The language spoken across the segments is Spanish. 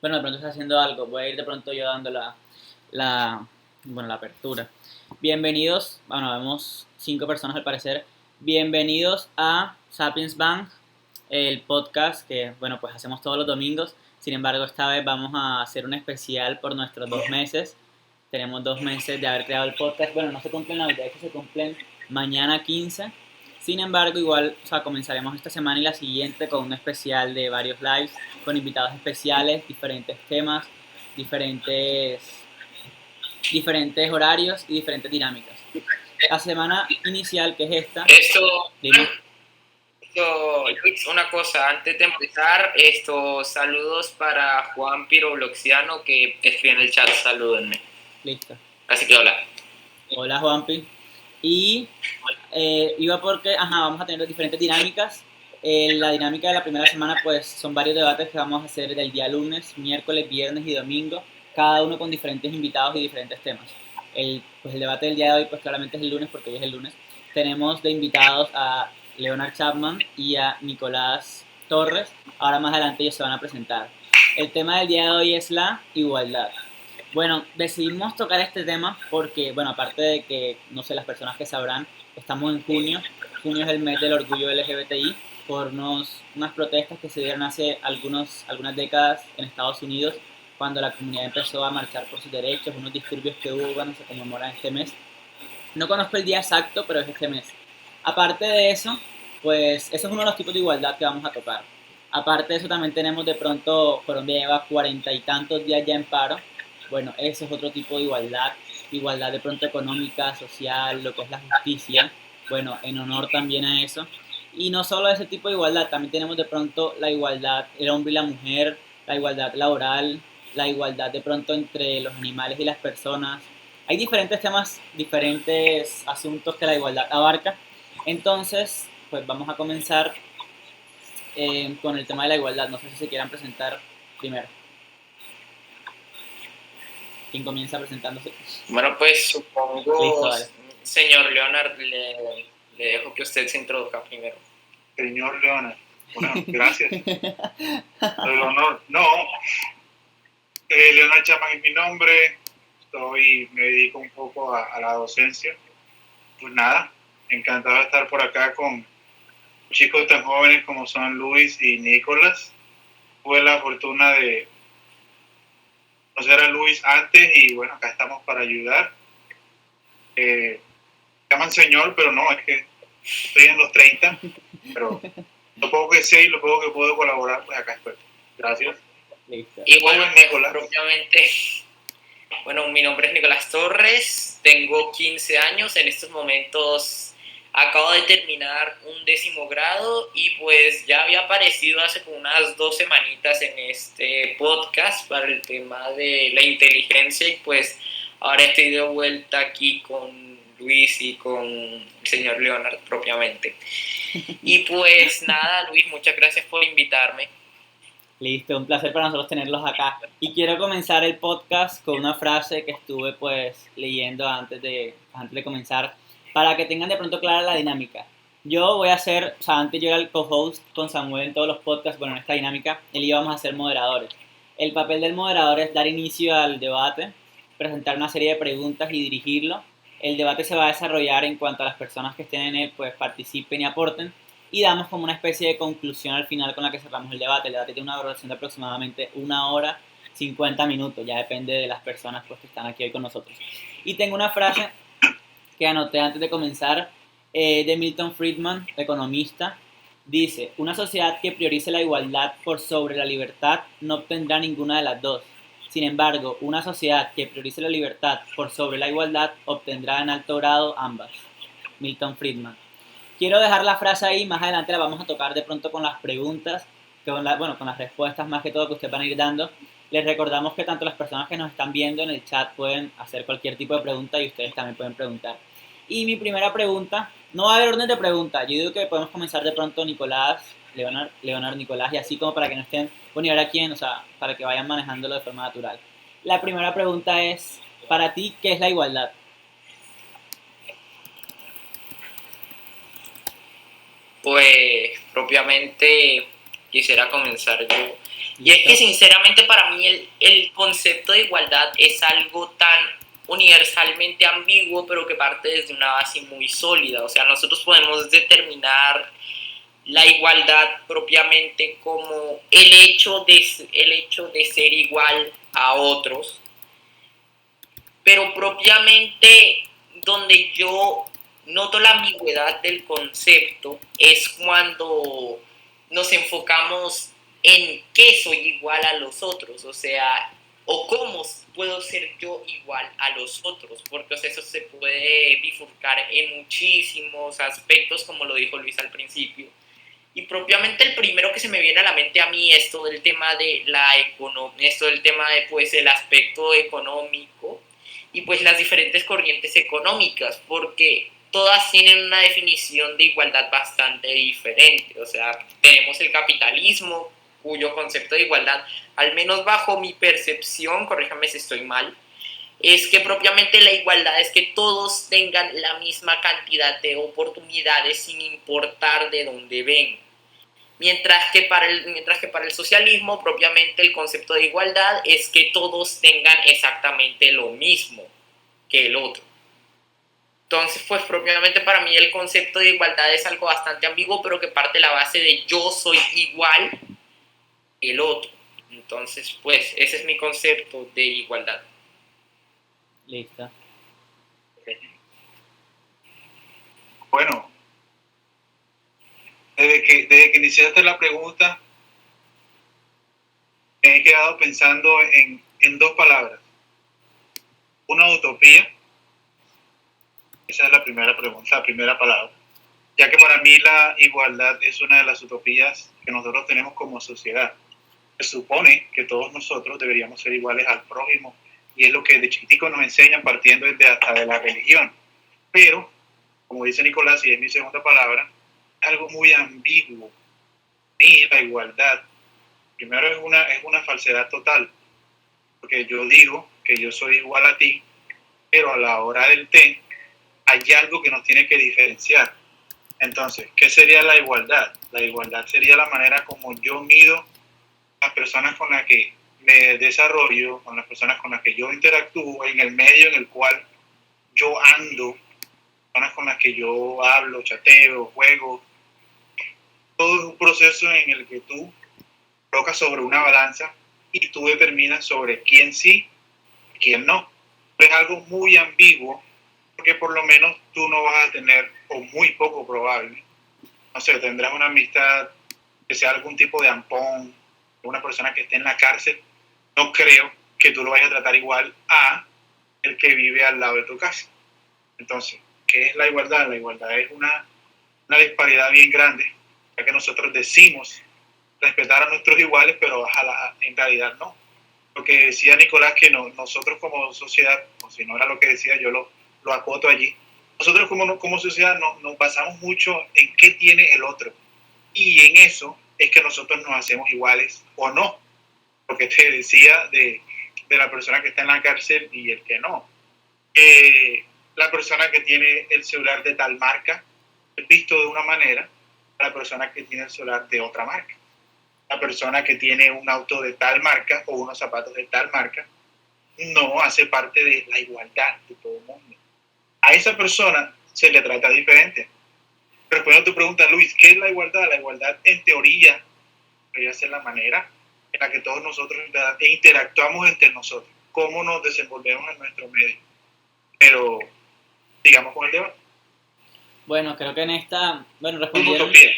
Bueno, de pronto está haciendo algo. Voy a ir de pronto yo dando la, la apertura. Bienvenidos, bueno, vemos 5 personas al parecer. Bienvenidos a Sapiens Bank, el podcast que, bueno, pues hacemos todos los domingos. Sin embargo, esta vez vamos a hacer un especial por nuestros 2 meses. Tenemos 2 meses de haber creado el podcast. Bueno, no se cumplen la mitad, de que se cumplen mañana 15. Sin embargo, igual, o sea, comenzaremos esta semana y la siguiente con un especial de varios lives, con invitados especiales, diferentes temas, diferentes, diferentes horarios y diferentes dinámicas. La semana inicial, que es esta, Esto, dime. Luis, una cosa, antes de empezar, saludos para Juan Pirobloxiano que escribe en el chat, salúdenme. Listo. Así que hola. Hola, Juanpi. Y iba porque, vamos a tener diferentes dinámicas. La dinámica de la primera semana, pues, son varios debates que vamos a hacer del día lunes, miércoles, viernes y domingo, cada uno con diferentes invitados y diferentes temas. El debate del día de hoy, pues, claramente es el lunes, porque hoy es el lunes. Tenemos de invitados a Leonard Chapman y a Nicolás Torres. Ahora más adelante ellos se van a presentar. El tema del día de hoy es la igualdad. Bueno, decidimos tocar este tema porque, bueno, aparte de que, no sé, las personas que sabrán, estamos en junio. Junio es el mes del orgullo LGBTI por unas protestas que se dieron hace algunas décadas en Estados Unidos, cuando la comunidad empezó a marchar por sus derechos, unos disturbios que hubo, bueno, se conmemoran este mes. No conozco el día exacto, pero es este mes. Aparte de eso, pues eso es uno de los tipos de igualdad que vamos a tocar. Aparte de eso, también tenemos de pronto, Colombia lleva 40 y tantos días ya en paro. Bueno, ese es otro tipo de igualdad. Igualdad de pronto económica, social, lo que es la justicia. Bueno, en honor también a eso. Y no solo ese tipo de igualdad, también tenemos de pronto la igualdad, el hombre y la mujer, la igualdad laboral, la igualdad de pronto entre los animales y las personas. Hay diferentes temas, diferentes asuntos que la igualdad abarca. Entonces, pues vamos a comenzar con el tema de la igualdad. No sé si se quieran presentar primero. ¿Quién comienza presentándose? Bueno, pues Listo, supongo, vale. señor Leonard, le dejo que usted se introduzca primero. Señor Leonard, bueno, gracias. El honor. No, Leonard Chapman es mi nombre. Me dedico un poco a la docencia. Pues nada, encantado de estar por acá con chicos tan jóvenes como son Luis y Nicolás. Tuve la fortuna de conocer a Luis antes y bueno, acá estamos para ayudar. Me llaman señor, pero no, es que estoy en los 30, pero lo poco que sé y lo poco que puedo colaborar, pues acá estoy. Gracias. Listo. Igualmente, propiamente, bueno, mi nombre es Nicolás Torres, tengo 15 años, en estos momentos acabo de terminar un 10º grado y pues ya había aparecido hace como unas 2 semanitas en este podcast para el tema de la inteligencia y pues ahora estoy de vuelta aquí con Luis y con el señor Leonard propiamente. Y pues nada, Luis, muchas gracias por invitarme. Listo, un placer para nosotros tenerlos acá. Y quiero comenzar el podcast con una frase que estuve pues leyendo antes de comenzar, para que tengan de pronto clara la dinámica. Yo voy a ser, o sea, antes yo era el co-host con Samuel en todos los podcasts, bueno, en esta dinámica, él y yo vamos a ser moderadores. El papel del moderador es dar inicio al debate, presentar una serie de preguntas y dirigirlo. El debate se va a desarrollar en cuanto a las personas que estén en él pues participen y aporten, y damos como una especie de conclusión al final con la que cerramos el debate. El debate tiene una duración de aproximadamente 1 hora 50 minutos, ya depende de las personas pues, que están aquí hoy con nosotros. Y tengo una frase que anoté antes de comenzar, de Milton Friedman, economista. Dice: una sociedad que priorice la igualdad por sobre la libertad no obtendrá ninguna de las dos. Sin embargo, una sociedad que priorice la libertad por sobre la igualdad obtendrá en alto grado ambas. Milton Friedman. Quiero dejar la frase ahí, más adelante la vamos a tocar de pronto con las preguntas, con las respuestas más que todo que ustedes van a ir dando. Les recordamos que tanto las personas que nos están viendo en el chat pueden hacer cualquier tipo de pregunta y ustedes también pueden preguntar. Y mi primera pregunta, no va a haber orden de preguntas, yo digo que podemos comenzar de pronto Nicolás, Leonard, Nicolás, y así como para que no estén, bueno, y ahora quién, o sea, para que vayan manejándolo de forma natural. La primera pregunta es, para ti, ¿qué es la igualdad? Pues propiamente quisiera comenzar yo. Y es que sinceramente para mí el concepto de igualdad es algo tan universalmente ambiguo, pero que parte desde una base muy sólida. O sea, nosotros podemos determinar la igualdad propiamente como el hecho de ser igual a otros, pero propiamente donde yo noto la ambigüedad del concepto es cuando nos enfocamos en qué soy igual a los otros, o sea, o cómo puedo ser yo igual a los otros, porque o sea, eso se puede bifurcar en muchísimos aspectos, como lo dijo Luis al principio. Y propiamente el primero que se me viene a la mente a mí es todo el tema de la economía, es todo el tema de pues el aspecto económico y pues las diferentes corrientes económicas, porque todas tienen una definición de igualdad bastante diferente. O sea, tenemos el capitalismo, cuyo concepto de igualdad, al menos bajo mi percepción, corríjame si estoy mal, es que propiamente la igualdad es que todos tengan la misma cantidad de oportunidades sin importar de dónde vengan. Mientras que para el socialismo, propiamente el concepto de igualdad es que todos tengan exactamente lo mismo que el otro. Entonces, pues propiamente para mí el concepto de igualdad es algo bastante ambiguo, pero que parte de la base de yo soy igual que el otro. Entonces, pues ese es mi concepto de igualdad. Listo. Bueno, desde que iniciaste la pregunta, me he quedado pensando en dos palabras. Una utopía, esa es la primera pregunta, la primera palabra, ya que para mí la igualdad es una de las utopías que nosotros tenemos como sociedad. Se supone que todos nosotros deberíamos ser iguales al prójimo, y es lo que de chiquitico nos enseñan partiendo hasta de la religión. Pero, como dice Nicolás, y es mi segunda palabra, algo muy ambiguo. Y la igualdad, primero es una falsedad total, porque yo digo que yo soy igual a ti, pero a la hora del té hay algo que nos tiene que diferenciar. Entonces, ¿qué sería la igualdad? La igualdad sería la manera como yo mido a las personas con las que me desarrollo, con las personas con las que yo interactúo, en el medio en el cual yo ando, personas con las que yo hablo, chateo, juego. Todo es un proceso en el que tú colocas sobre una balanza y tú determinas sobre quién sí y quién no. Es algo muy ambiguo, porque por lo menos tú no vas a tener, o muy poco probable, no sé, tendrás una amistad que sea algún tipo de ampón, una persona que esté en la cárcel. No creo que tú lo vayas a tratar igual a el que vive al lado de tu casa. Entonces, ¿qué es la igualdad? La igualdad es una disparidad bien grande, ya que nosotros decimos respetar a nuestros iguales, pero en realidad no. Lo que decía Nicolás, que nosotros como sociedad, o si no era lo que decía, yo lo acoto allí. Nosotros como sociedad nos basamos mucho en qué tiene el otro. Y en eso es que nosotros nos hacemos iguales o no. Lo que te decía de la persona que está en la cárcel y el que no. La persona que tiene el celular de tal marca es visto de una manera, la persona que tiene el celular de otra marca. La persona que tiene un auto de tal marca o unos zapatos de tal marca no hace parte de la igualdad de todo el mundo. A esa persona se le trata diferente. Respondiendo a tu pregunta, Luis, ¿qué es la igualdad? La igualdad, en teoría, debería ser la manera en la que todos nosotros interactuamos entre nosotros, cómo nos desenvolvemos en nuestro medio. Pero, digamos con el debate. Bueno, creo que en esta, bueno, Una utopía.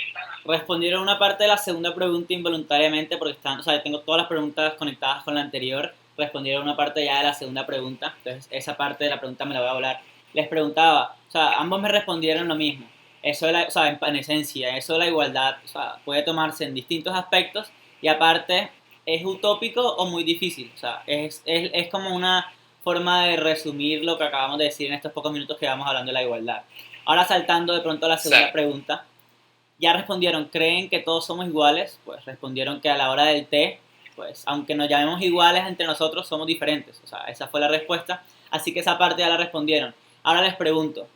respondieron una parte de la segunda pregunta involuntariamente porque están, o sea, tengo todas las preguntas conectadas con la anterior, respondieron una parte ya de la segunda pregunta, entonces esa parte de la pregunta me la voy a hablar. Les preguntaba, o sea, ambos me respondieron lo mismo. Eso de o sea, en esencia, eso de la igualdad, o sea, puede tomarse en distintos aspectos y aparte es utópico o muy difícil, o sea, es como una forma de resumir lo que acabamos de decir en estos pocos minutos que vamos hablando de la igualdad. Ahora saltando de pronto a la segunda pregunta, ya respondieron, ¿creen que todos somos iguales? Pues respondieron que a la hora del té, pues aunque nos llamemos iguales entre nosotros, somos diferentes. O sea, esa fue la respuesta. Así que esa parte ya la respondieron. Ahora les pregunto,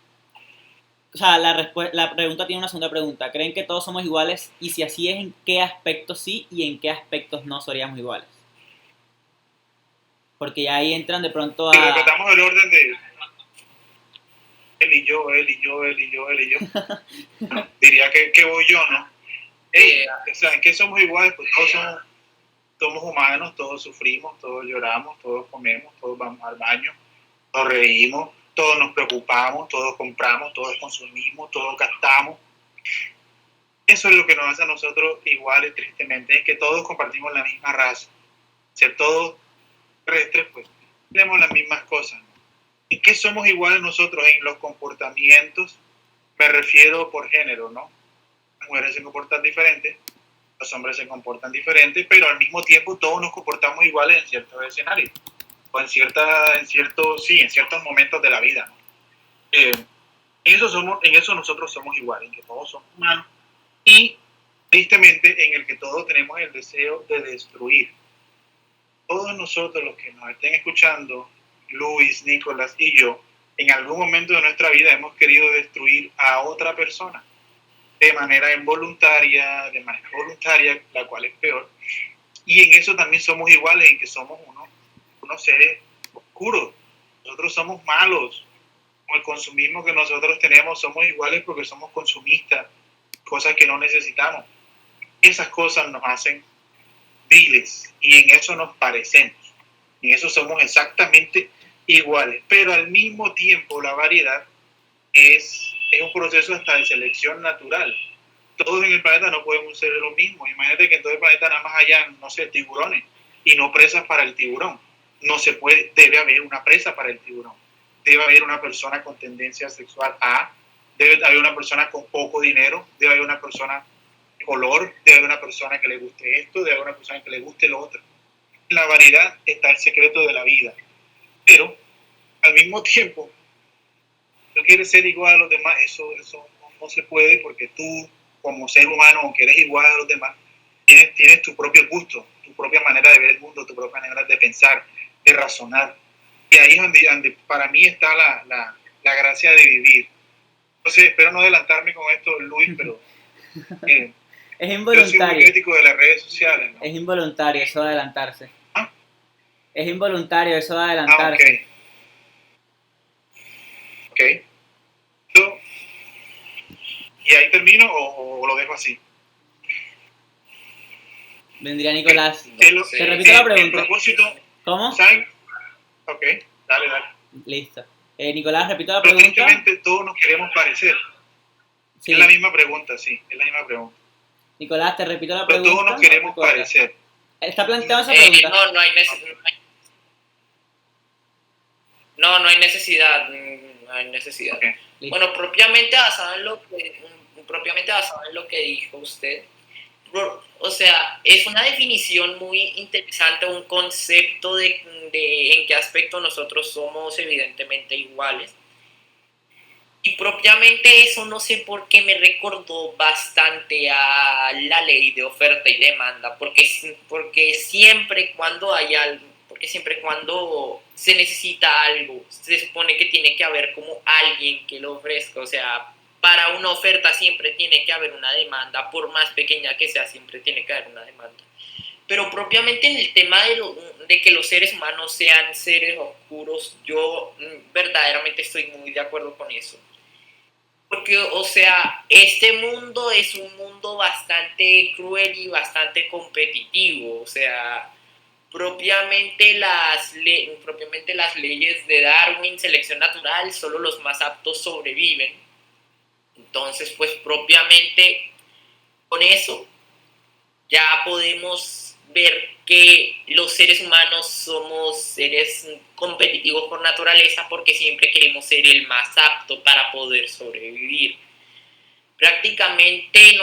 O sea, la pregunta tiene una segunda pregunta. ¿Creen que todos somos iguales? Y si así es, ¿en qué aspectos sí y en qué aspectos no seríamos iguales? Porque ya ahí entran de pronto Si a... respetamos el orden de él y yo, él y yo, él y yo, él y yo, diría que voy yo, ¿no? Ey, o sea, ¿en qué somos iguales? Pues todos somos humanos, todos sufrimos, todos lloramos, todos comemos, todos vamos al baño, todos reímos, todos nos preocupamos, todos compramos, todos consumimos, todos gastamos. Eso es lo que nos hace a nosotros iguales, tristemente, es que todos compartimos la misma raza. Ser todos terrestres, pues tenemos las mismas cosas, ¿no? ¿En qué somos iguales nosotros? En los comportamientos, me refiero por género, ¿no? Las mujeres se comportan diferentes, los hombres se comportan diferentes, pero al mismo tiempo todos nos comportamos iguales en ciertos escenarios, o en ciertos momentos de la vida, ¿no? En eso nosotros somos iguales, en que todos somos humanos y tristemente en el que todos tenemos el deseo de destruir. Todos nosotros los que nos estén escuchando, Luis, Nicolás y yo, en algún momento de nuestra vida hemos querido destruir a otra persona de manera involuntaria, de manera voluntaria, la cual es peor. Y en eso también somos iguales, en que somos unos seres oscuros. Nosotros somos malos. Con el consumismo que nosotros tenemos, somos iguales porque somos consumistas, cosas que no necesitamos. Esas cosas nos hacen viles y en eso nos parecemos. En eso somos exactamente iguales. Pero al mismo tiempo la variedad es un proceso hasta de selección natural. Todos en el planeta no podemos ser lo mismo. Imagínate que en todo el planeta nada más hayan, no sé, tiburones y no presas para el tiburón. No se puede, debe haber una presa para el tiburón. Debe haber una persona con tendencia sexual A, debe haber una persona con poco dinero, debe haber una persona de color, debe haber una persona que le guste esto, debe haber una persona que le guste lo otro. En la variedad está el secreto de la vida. Pero al mismo tiempo, no quieres ser igual a los demás, eso no se puede porque tú, como ser humano, aunque eres igual a los demás, tienes tu propio gusto, tu propia manera de ver el mundo, tu propia manera de pensar, de razonar. Y ahí es donde para mí está la gracia de vivir. Entonces, espero no adelantarme con esto, Luis, pero Es yo soy muy involuntario. crítico de las redes sociales, ¿no? Es involuntario eso de adelantarse. ¿Ah? Es involuntario eso de Ah, adelantarse. ok. ¿Y ahí termino o lo dejo así? Vendría Nicolás. No Te sé. repito la El pregunta. propósito, ¿Cómo? ¿saben? Ok, dale. Listo. Nicolás, repito la Pero pregunta. tristemente todos nos queremos parecer. Sí. Es la misma pregunta, sí, es la misma pregunta. Nicolás, te repito la Pero pregunta. todos nos queremos ¿o recuerdas? parecer. ¿Está planteada esa pregunta? No hay necesidad. No hay necesidad. No hay necesidad. Okay. Listo. Bueno, propiamente basado en lo que dijo usted, o sea, es una definición muy interesante, un concepto de en qué aspecto nosotros somos evidentemente iguales. Y propiamente eso no sé por qué me recordó bastante a la ley de oferta y demanda, porque siempre cuando se necesita algo, se supone que tiene que haber como alguien que lo ofrezca, o sea, para una oferta siempre tiene que haber una demanda, por más pequeña que sea, siempre tiene que haber una demanda. Pero propiamente en el tema de que los seres humanos sean seres oscuros, yo verdaderamente estoy muy de acuerdo con eso. Porque, o sea, este mundo es un mundo bastante cruel y bastante competitivo, o sea, propiamente las leyes de Darwin, selección natural, solo los más aptos sobreviven. Entonces, pues propiamente con eso ya podemos ver que los seres humanos somos seres competitivos por naturaleza porque siempre queremos ser el más apto para poder sobrevivir. Prácticamente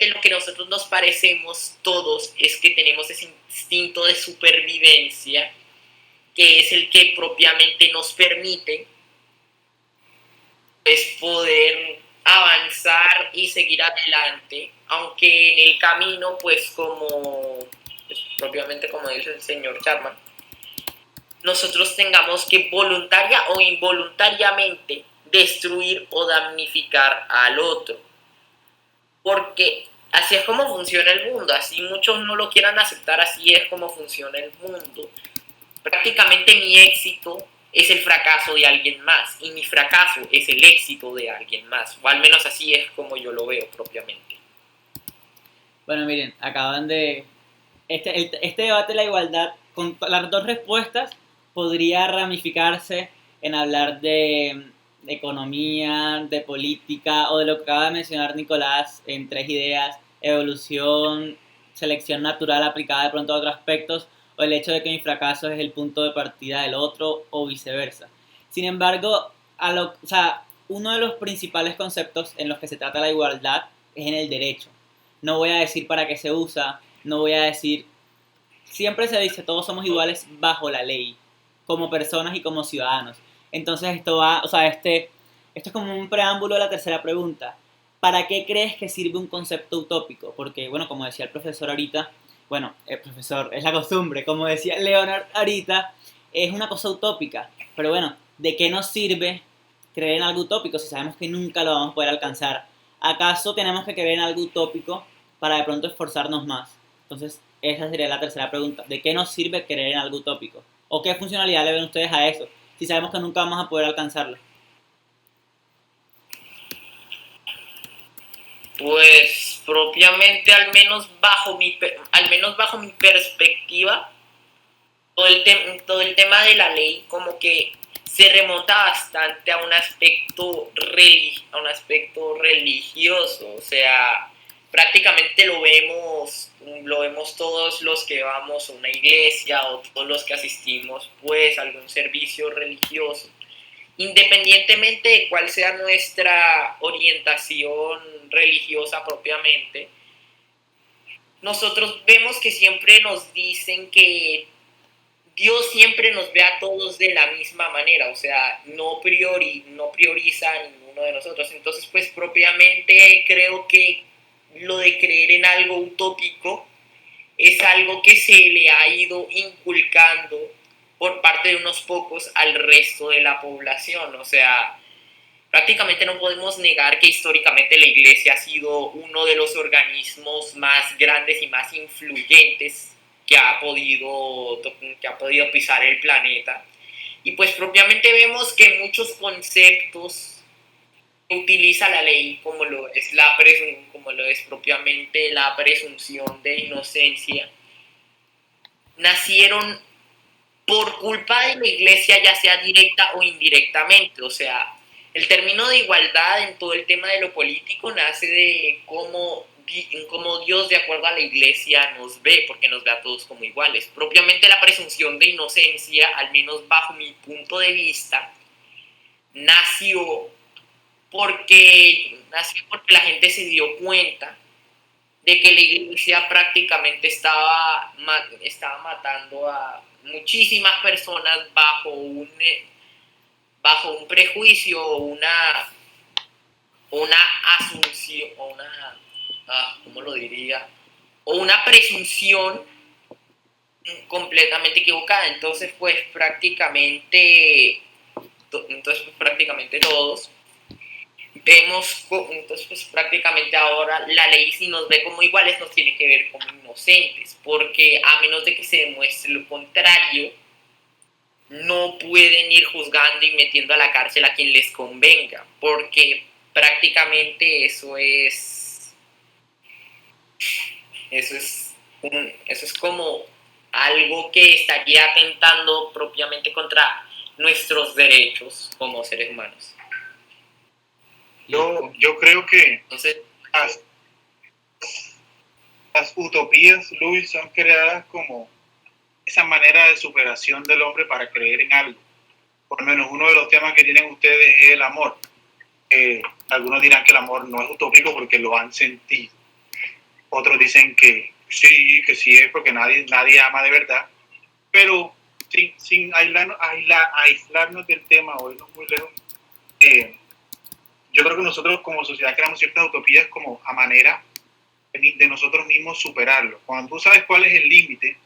lo que nosotros nos parecemos todos es que tenemos ese instinto de supervivencia que es el que propiamente nos permite pues, poder avanzar y seguir adelante, aunque en el camino, pues propiamente como dice el señor Chapman, nosotros tengamos que voluntaria o involuntariamente destruir o damnificar al otro. Porque así es como funciona el mundo, así muchos no lo quieran aceptar, así es como funciona el mundo. Prácticamente mi éxito es el fracaso de alguien más y mi fracaso es el éxito de alguien más, o al menos así es como yo lo veo propiamente. Bueno, miren, acaban de... Este debate de la igualdad, con las dos respuestas, podría ramificarse en hablar de economía, de política o de lo que acaba de mencionar Nicolás en tres ideas: evolución, selección natural aplicada de pronto a otros aspectos, o el hecho de que mi fracaso es el punto de partida del otro, o viceversa. Sin embargo, o sea, uno de los principales conceptos en los que se trata la igualdad es en el derecho. No voy a decir para qué se usa, no voy a decir... Siempre se dice todos somos iguales bajo la ley, como personas y como ciudadanos. Entonces esto va, o sea, esto es como un preámbulo de la tercera pregunta. ¿Para qué crees que sirve un concepto utópico? Porque, bueno, como decía el profesor ahorita, bueno, el profesor, es la costumbre, como decía Leonard ahorita, es una cosa utópica. Pero bueno, ¿de qué nos sirve creer en algo utópico si sabemos que nunca lo vamos a poder alcanzar? ¿Acaso tenemos que creer en algo utópico para de pronto esforzarnos más? Entonces, esa sería la tercera pregunta. ¿De qué nos sirve creer en algo utópico? ¿O qué funcionalidad le ven ustedes a eso? Si sabemos que nunca vamos a poder alcanzarlo. Pues propiamente, al menos bajo mi perspectiva, todo el tema de la ley como que se remonta bastante a un aspecto religioso, o sea, prácticamente lo vemos todos los que vamos a una iglesia o todos los que asistimos pues a algún servicio religioso, independientemente de cuál sea nuestra orientación religiosa propiamente. Nosotros vemos que siempre nos dicen que Dios siempre nos ve a todos de la misma manera, o sea, no prioriza a ninguno de nosotros. Entonces, pues propiamente creo que lo de creer en algo utópico es algo que se le ha ido inculcando por parte de unos pocos al resto de la población. O sea, prácticamente no podemos negar que históricamente la Iglesia ha sido uno de los organismos más grandes y más influyentes que ha podido pisar el planeta. Y pues propiamente vemos que muchos conceptos que utiliza la ley, como lo es propiamente la presunción de inocencia, nacieron por culpa de la Iglesia, ya sea directa o indirectamente. O sea, el término de igualdad en todo el tema de lo político nace de cómo Dios, de acuerdo a la Iglesia, nos ve, porque nos ve a todos como iguales. Propiamente la presunción de inocencia, al menos bajo mi punto de vista, nació porque la gente se dio cuenta de que la Iglesia prácticamente estaba matando a muchísimas personas bajo un prejuicio o una asunción, ¿cómo lo diría? O una presunción completamente equivocada. Entonces, pues prácticamente todos entonces pues prácticamente ahora la ley, si nos ve como iguales, nos tiene que ver como inocentes, porque a menos de que se demuestre lo contrario, no pueden ir juzgando y metiendo a la cárcel a quien les convenga, porque prácticamente eso es como algo que estaría atentando propiamente contra nuestros derechos como seres humanos. Yo creo que Entonces, las utopías, Luis, son creadas como esa manera de superación del hombre para creer en algo. Por lo menos uno de los temas que tienen ustedes es el amor. Algunos dirán que el amor no es utópico porque lo han sentido. Otros dicen que sí es porque nadie ama de verdad. Pero sin aislarnos del tema o irnos muy lejos, yo creo que nosotros como sociedad creamos ciertas utopías como a manera de nosotros mismos superarlo. Cuando tú sabes cuál es el límite,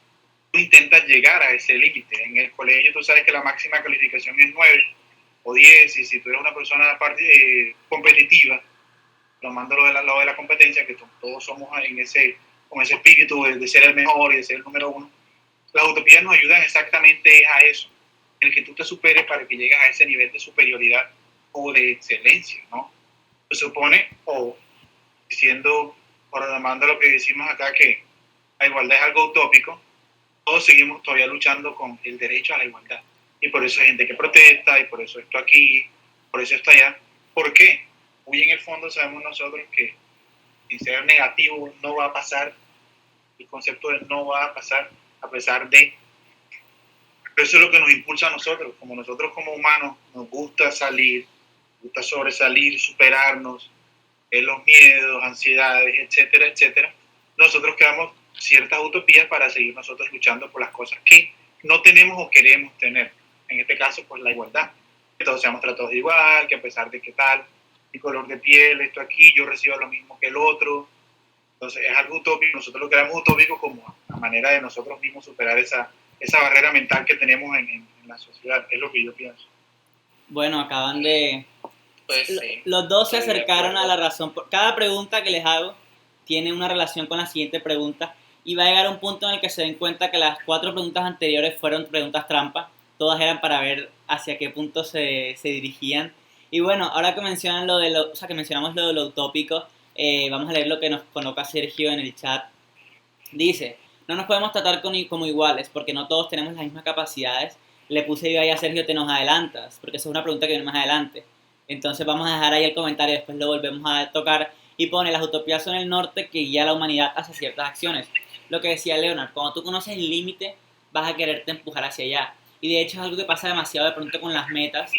tú intentas llegar a ese límite. En el colegio tú sabes que la máxima calificación es 9, o 10, y si tú eres una persona competitiva, tomando lo de la competencia, que todos somos con ese espíritu de ser el mejor y de ser el número uno, las utopías nos ayudan exactamente a eso, el que tú te superes para que llegues a ese nivel de superioridad o de excelencia, ¿no? Se supone, o diciendo, programando lo que decimos acá, que la igualdad es algo utópico, todos seguimos todavía luchando con el derecho a la igualdad. Y por eso hay gente que protesta, y por eso esto aquí, por eso esto allá. ¿Por qué? Muy en el fondo sabemos nosotros que sin ser negativo no va a pasar, el concepto de no va a pasar a pesar de. Pero eso es lo que nos impulsa a nosotros, como nosotros como humanos nos gusta salir, nos gusta sobresalir, superarnos, los miedos, ansiedades, etcétera, etcétera. Nosotros creamos ciertas utopías para seguir nosotros luchando por las cosas que no tenemos o queremos tener. En este caso, pues la igualdad. Que todos seamos tratados de igual, que a pesar de que tal, mi color de piel, esto aquí, yo recibo lo mismo que el otro. Entonces es algo utópico. Nosotros lo creamos utópico como la manera de nosotros mismos superar esa barrera mental que tenemos en la sociedad. Es lo que yo pienso. Bueno, acaban de... Pues sí. Los dos se Estoy de acercaron a acuerdo. la razón. Cada pregunta que les hago tiene una relación con la siguiente pregunta y va a llegar a un punto en el que se den cuenta que las 4 preguntas anteriores fueron preguntas trampa. Todas eran para ver hacia qué punto se dirigían. Y bueno, ahora que mencionan que mencionamos lo de lo utópico, vamos a leer lo que nos coloca Sergio en el chat. Dice, no nos podemos tratar como iguales porque no todos tenemos las mismas capacidades. Le puse yo ahí a Sergio, te nos adelantas, porque esa es una pregunta que viene más adelante. Entonces vamos a dejar ahí el comentario, después lo volvemos a tocar. Y pone, las utopías son el norte que guía a la humanidad hacia ciertas acciones. Lo que decía Leonard, cuando tú conoces el límite, vas a quererte empujar hacia allá. Y de hecho es algo que pasa demasiado de pronto con las metas.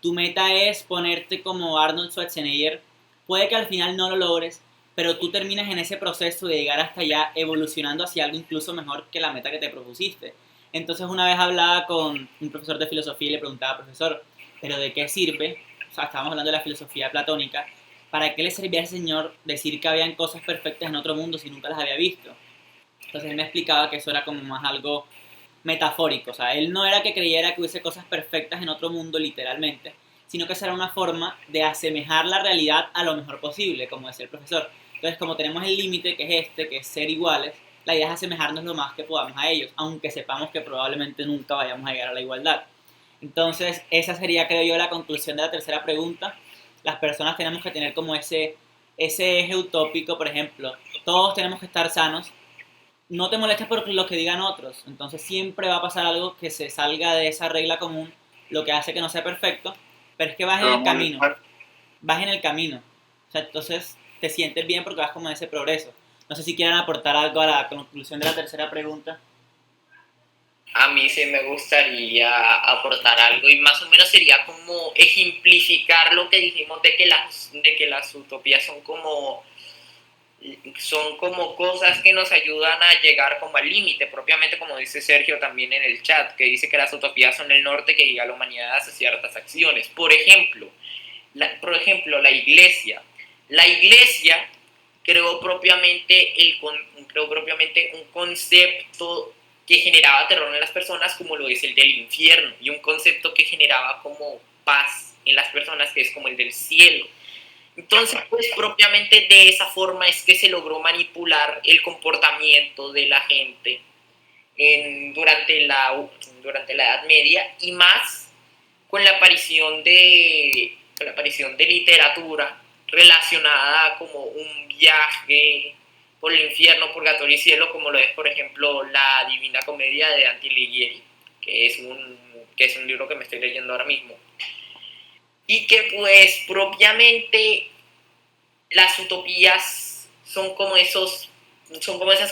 Tu meta es ponerte como Arnold Schwarzenegger. Puede que al final no lo logres, pero tú terminas en ese proceso de llegar hasta allá evolucionando hacia algo incluso mejor que la meta que te propusiste. Entonces una vez hablaba con un profesor de filosofía y le preguntaba, profesor, ¿pero de qué sirve? O sea, estábamos hablando de la filosofía platónica. ¿Para qué le servía a ese señor decir que habían cosas perfectas en otro mundo si nunca las había visto? Entonces él me explicaba que eso era como más algo metafórico. O sea, él no era que creyera que hubiese cosas perfectas en otro mundo literalmente, sino que esa era una forma de asemejar la realidad a lo mejor posible, como decía el profesor. Entonces, como tenemos el límite que es que es ser iguales, la idea es asemejarnos lo más que podamos a ellos, aunque sepamos que probablemente nunca vayamos a llegar a la igualdad. Entonces, esa sería, creo yo, la conclusión de la tercera pregunta. Las personas tenemos que tener como ese eje utópico, por ejemplo, todos tenemos que estar sanos, no te molestes por lo que digan otros, entonces siempre va a pasar algo que se salga de esa regla común, lo que hace que no sea perfecto, pero es que vas en el camino, vas en el camino, o sea, entonces te sientes bien porque vas como en ese progreso. No sé si quieren aportar algo a la conclusión de la tercera pregunta. A mí sí me gustaría aportar algo y más o menos sería como ejemplificar lo que dijimos de que las utopías son como cosas que nos ayudan a llegar como al límite, propiamente como dice Sergio también en el chat, que dice que las utopías son el norte que guía a la humanidad hacia ciertas acciones. Por ejemplo, la iglesia. La iglesia creó propiamente un concepto que generaba terror en las personas, como lo es el del infierno, y un concepto que generaba como paz en las personas, que es como el del cielo. Entonces, pues propiamente de esa forma es que se logró manipular el comportamiento de la gente durante la Edad Media, y más con la aparición de literatura relacionada como un viaje por el infierno, purgatorio y cielo, como lo es, por ejemplo, la Divina Comedia de Dante Alighieri, que es un libro que me estoy leyendo ahora mismo. Y que pues propiamente las utopías son como esas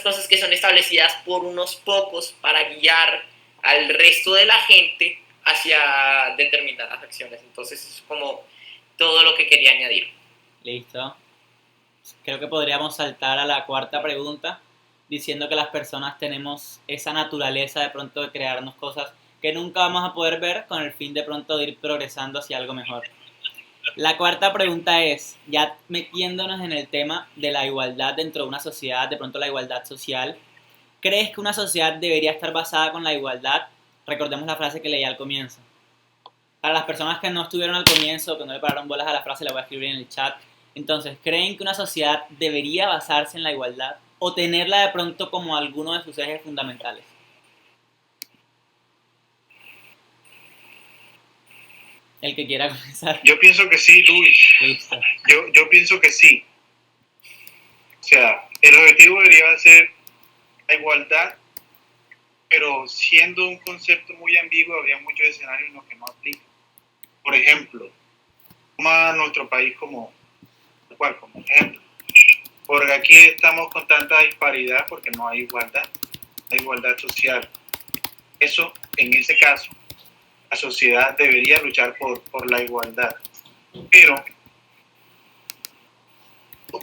cosas que son establecidas por unos pocos para guiar al resto de la gente hacia determinadas acciones. Entonces es como todo lo que quería añadir. Listo. Creo que podríamos saltar a la cuarta pregunta, diciendo que las personas tenemos esa naturaleza de pronto de crearnos cosas que nunca vamos a poder ver con el fin de pronto de ir progresando hacia algo mejor. La cuarta pregunta es, ya metiéndonos en el tema de la igualdad dentro de una sociedad, de pronto la igualdad social, ¿crees que una sociedad debería estar basada con la igualdad? Recordemos la frase que leí al comienzo. Para las personas que no estuvieron al comienzo, que no le pararon bolas a la frase, la voy a escribir en el chat. Entonces, ¿creen que una sociedad debería basarse en la igualdad o tenerla de pronto como alguno de sus ejes fundamentales? El que quiera comenzar. Yo pienso que sí, Luis. Listo. Yo pienso que sí. O sea, el objetivo debería ser la igualdad, pero siendo un concepto muy ambiguo, habría muchos escenarios en los que no aplica. Por ejemplo, toma nuestro país como ejemplo. Porque aquí estamos con tanta disparidad porque no hay igualdad social. Eso, en ese caso, la sociedad debería luchar por la igualdad. Pero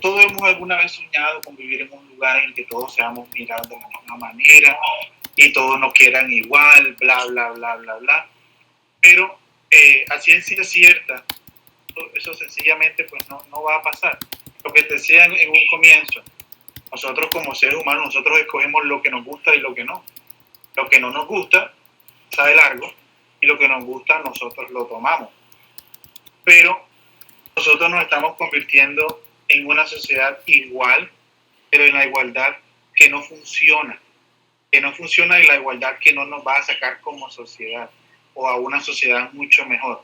todos hemos alguna vez soñado con vivir en un lugar en el que todos seamos mirados de la misma manera y todos nos quieran igual, bla, bla, bla, bla, bla. Pero a ciencia cierta, eso sencillamente pues no va a pasar. Lo que te decía en un comienzo, nosotros como seres humanos, nosotros escogemos lo que nos gusta y lo que no. Lo que no nos gusta, sabe largo, y lo que nos gusta, nosotros lo tomamos. Pero nosotros nos estamos convirtiendo en una sociedad igual, pero en la igualdad que no funciona y la igualdad que no nos va a sacar como sociedad o a una sociedad mucho mejor.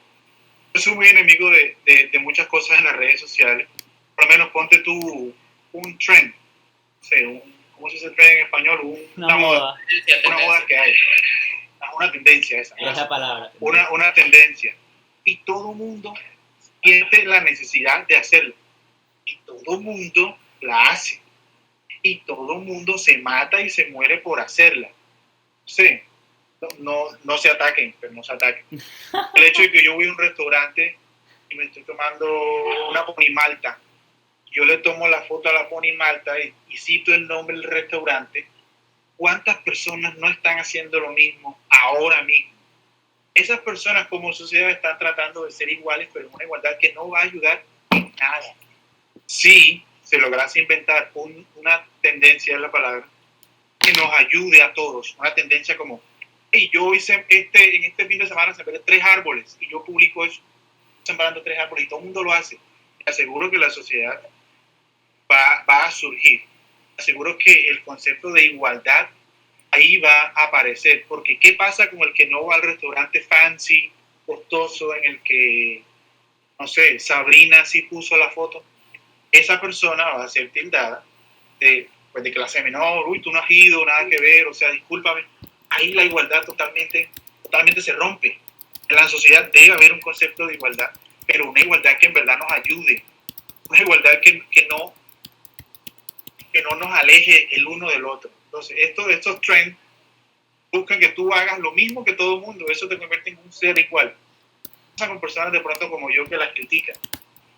Yo soy muy enemigo de muchas cosas en las redes sociales. Por lo menos ponte tú un trend, no sé, ¿cómo se dice trend en español? Una moda. Una moda que hay, una tendencia esa. Es la palabra. Una tendencia. Y todo el mundo siente la necesidad de hacerlo. Y todo el mundo la hace. Y todo el mundo se mata y se muere por hacerla. Sí, no se ataquen, pero no se ataquen. El hecho de que yo voy a un restaurante y me estoy tomando una Pony Malta, yo le tomo la foto a la Pony Malta y cito el nombre del restaurante, ¿cuántas personas no están haciendo lo mismo ahora mismo? Esas personas como sociedad están tratando de ser iguales, pero en una igualdad que no va a ayudar en nada. Sí, se lograse inventar una tendencia, es la palabra, que nos ayude a todos, una tendencia como, hey, yo hice en este fin de semana sembré 3 árboles y yo publico eso, sembrando 3 árboles y todo el mundo lo hace. Te aseguro que la sociedad va a surgir. Te aseguro que el concepto de igualdad ahí va a aparecer, porque ¿qué pasa con el que no va al restaurante fancy, costoso, en el que, no sé, Sabrina sí puso la foto? Esa persona va a ser tildada de clase menor, uy, tú no has ido, nada que ver, o sea, discúlpame. Ahí la igualdad totalmente se rompe. En la sociedad debe haber un concepto de igualdad, pero una igualdad que en verdad nos ayude, una igualdad que no nos aleje el uno del otro. Entonces, estos trends buscan que tú hagas lo mismo que todo el mundo, eso te convierte en un ser igual. Pasa con personas de pronto como yo que las critican.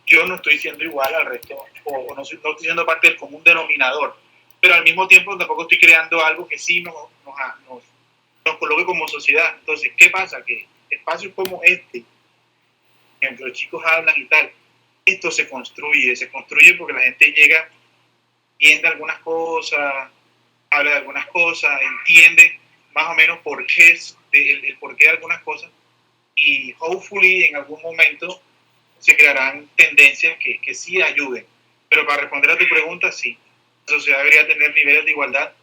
Yo no estoy siendo igual al resto, o no estoy siendo parte del común denominador, pero al mismo tiempo tampoco estoy creando algo que sí nos coloque como sociedad. Entonces, ¿qué pasa? Que espacios como este, en que los chicos hablan y tal, esto se construye porque la gente llega, entiende algunas cosas, habla de algunas cosas, entiende más o menos el porqué de algunas cosas, y hopefully en algún momento se crearán tendencias que sí ayuden. Pero para responder a tu pregunta, sí, la sociedad debería tener niveles de igualdad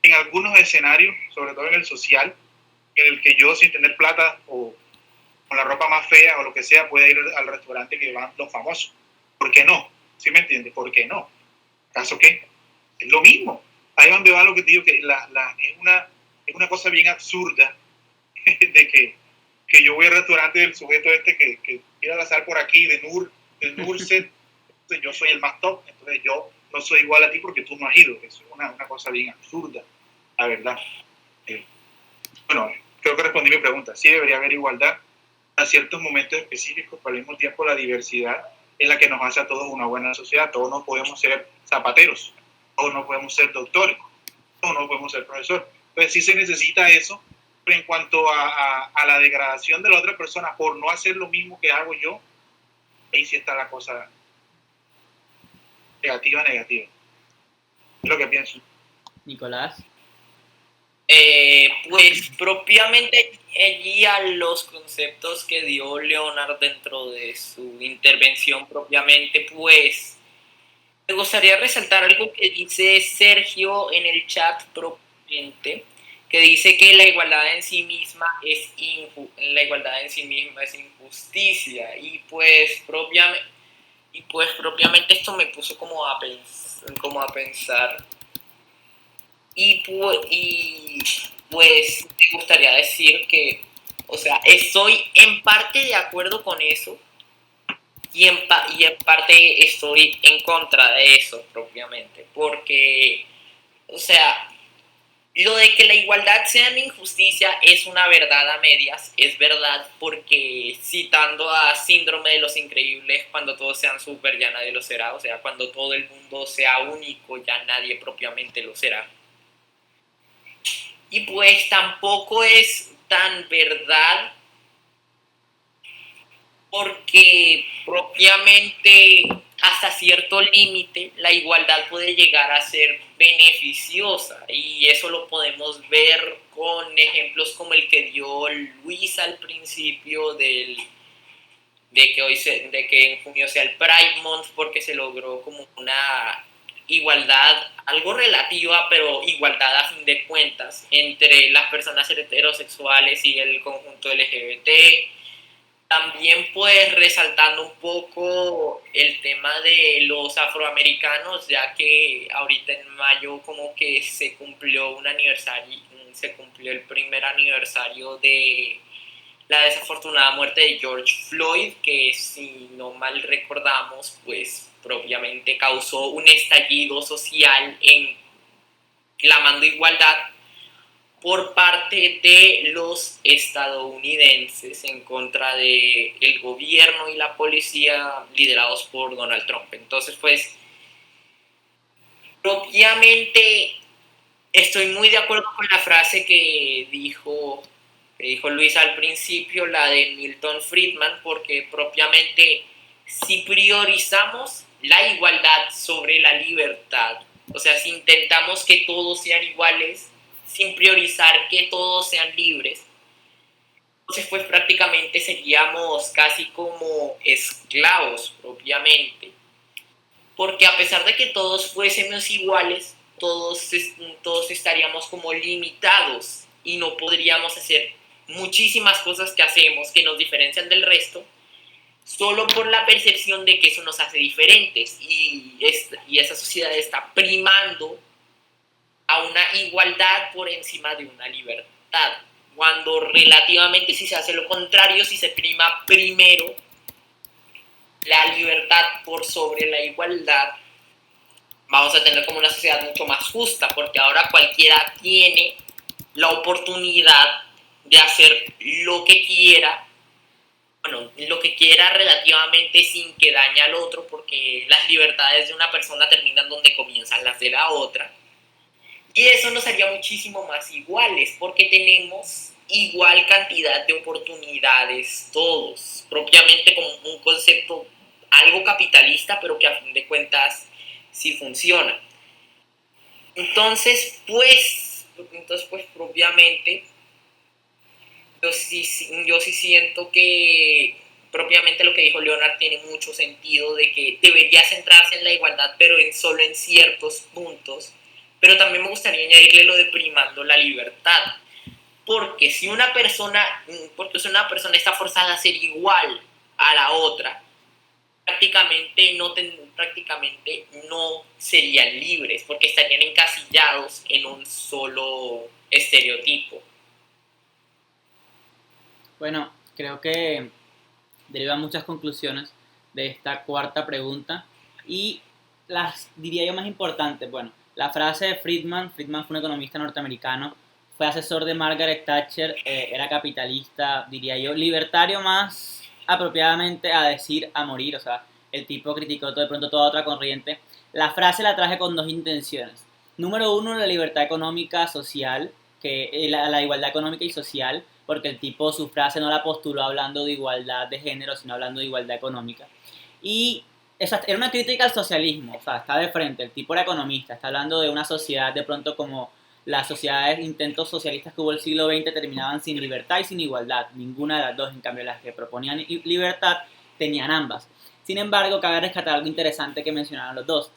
en algunos escenarios, sobre todo en el social, en el que yo sin tener plata o con la ropa más fea o lo que sea pueda ir al restaurante que van los famosos. ¿Por qué no? ¿Sí me entiendes? ¿Por qué no? ¿Acaso qué? Es lo mismo. Ahí donde va lo que te digo, que es una cosa bien absurda de que yo voy al restaurante del sujeto este que quiere al azar por aquí, de Nurset, entonces yo soy el más top, entonces yo no soy igual a ti porque tú no has ido. Eso es una cosa bien absurda, la verdad. Bueno, creo que respondí mi pregunta. Sí debería haber igualdad a ciertos momentos específicos, pero al mismo tiempo la diversidad es la que nos hace a todos una buena sociedad. Todos no podemos ser zapateros, todos no podemos ser doctores, todos no podemos ser profesores. Entonces sí se necesita eso, pero en cuanto a la degradación de la otra persona por no hacer lo mismo que hago yo, ahí sí está la cosa negativa. Es lo que pienso. Nicolás. Pues propiamente allí a los conceptos que dio Leonard dentro de su intervención propiamente, pues me gustaría resaltar algo que dice Sergio en el chat propiamente, que dice que la igualdad en sí misma es injusticia y pues propiamente esto me puso como a pensar y pues me gustaría decir que, o sea, estoy en parte de acuerdo con eso y en parte estoy en contra de eso propiamente, porque, o sea, lo de que la igualdad sea una injusticia es una verdad a medias, es verdad porque citando a Síndrome de los Increíbles, cuando todos sean súper ya nadie lo será, o sea, cuando todo el mundo sea único ya nadie propiamente lo será. Y pues tampoco es tan verdad porque propiamente hasta cierto límite la igualdad puede llegar a ser beneficiosa y eso lo podemos ver con ejemplos como el que dio Luis al principio de que en junio sea el Pride Month porque se logró como una igualdad algo relativa pero igualdad a fin de cuentas entre las personas heterosexuales y el conjunto LGBT. También pues resaltando un poco el tema de los afroamericanos, ya que ahorita en mayo como que se cumplió el primer aniversario de la desafortunada muerte de George Floyd, que si no mal recordamos, pues propiamente causó un estallido social en clamando igualdad por parte de los estadounidenses en contra del el gobierno y la policía liderados por Donald Trump. Entonces, pues, propiamente estoy muy de acuerdo con la frase que dijo Luis al principio, la de Milton Friedman, porque propiamente si priorizamos la igualdad sobre la libertad, o sea, si intentamos que todos sean iguales, sin priorizar que todos sean libres, entonces pues prácticamente seríamos casi como esclavos propiamente, porque a pesar de que todos fuésemos iguales, todos estaríamos como limitados y no podríamos hacer muchísimas cosas que hacemos que nos diferencian del resto, solo por la percepción de que eso nos hace diferentes y esa sociedad está primando a una igualdad por encima de una libertad, cuando relativamente si se hace lo contrario, si se prima primero la libertad por sobre la igualdad, vamos a tener como una sociedad mucho más justa, porque ahora cualquiera tiene la oportunidad de hacer lo que quiera, bueno, lo que quiera relativamente sin que dañe al otro, porque las libertades de una persona terminan donde comienzan las de la otra. Y eso nos haría muchísimo más iguales, porque tenemos igual cantidad de oportunidades todos, propiamente como un concepto algo capitalista, pero que a fin de cuentas sí funciona. Entonces pues propiamente yo sí siento que propiamente lo que dijo Leonard tiene mucho sentido de que debería centrarse en la igualdad, pero solo en ciertos puntos. Pero también me gustaría añadirle lo de primando la libertad. Porque si una persona está forzada a ser igual a la otra, prácticamente no serían libres, porque estarían encasillados en un solo estereotipo. Bueno, creo que derivan muchas conclusiones de esta cuarta pregunta y las diría yo más importantes. Bueno, la frase de Friedman fue un economista norteamericano, fue asesor de Margaret Thatcher, era capitalista, diría yo, libertario más apropiadamente a decir a morir, o sea, el tipo criticó todo, de pronto toda otra corriente. La frase la traje con dos intenciones. Número uno, la libertad económica social, la igualdad económica y social, porque el tipo su frase no la postuló hablando de igualdad de género, sino hablando de igualdad económica. Y esa era una crítica al socialismo, o sea, está de frente, el tipo era economista, está hablando de una sociedad de pronto como las sociedades, intentos socialistas que hubo el siglo XX terminaban sin libertad y sin igualdad, ninguna de las dos. En cambio, las que proponían libertad tenían ambas. Sin embargo, cabe rescatar algo interesante que mencionaron los dos.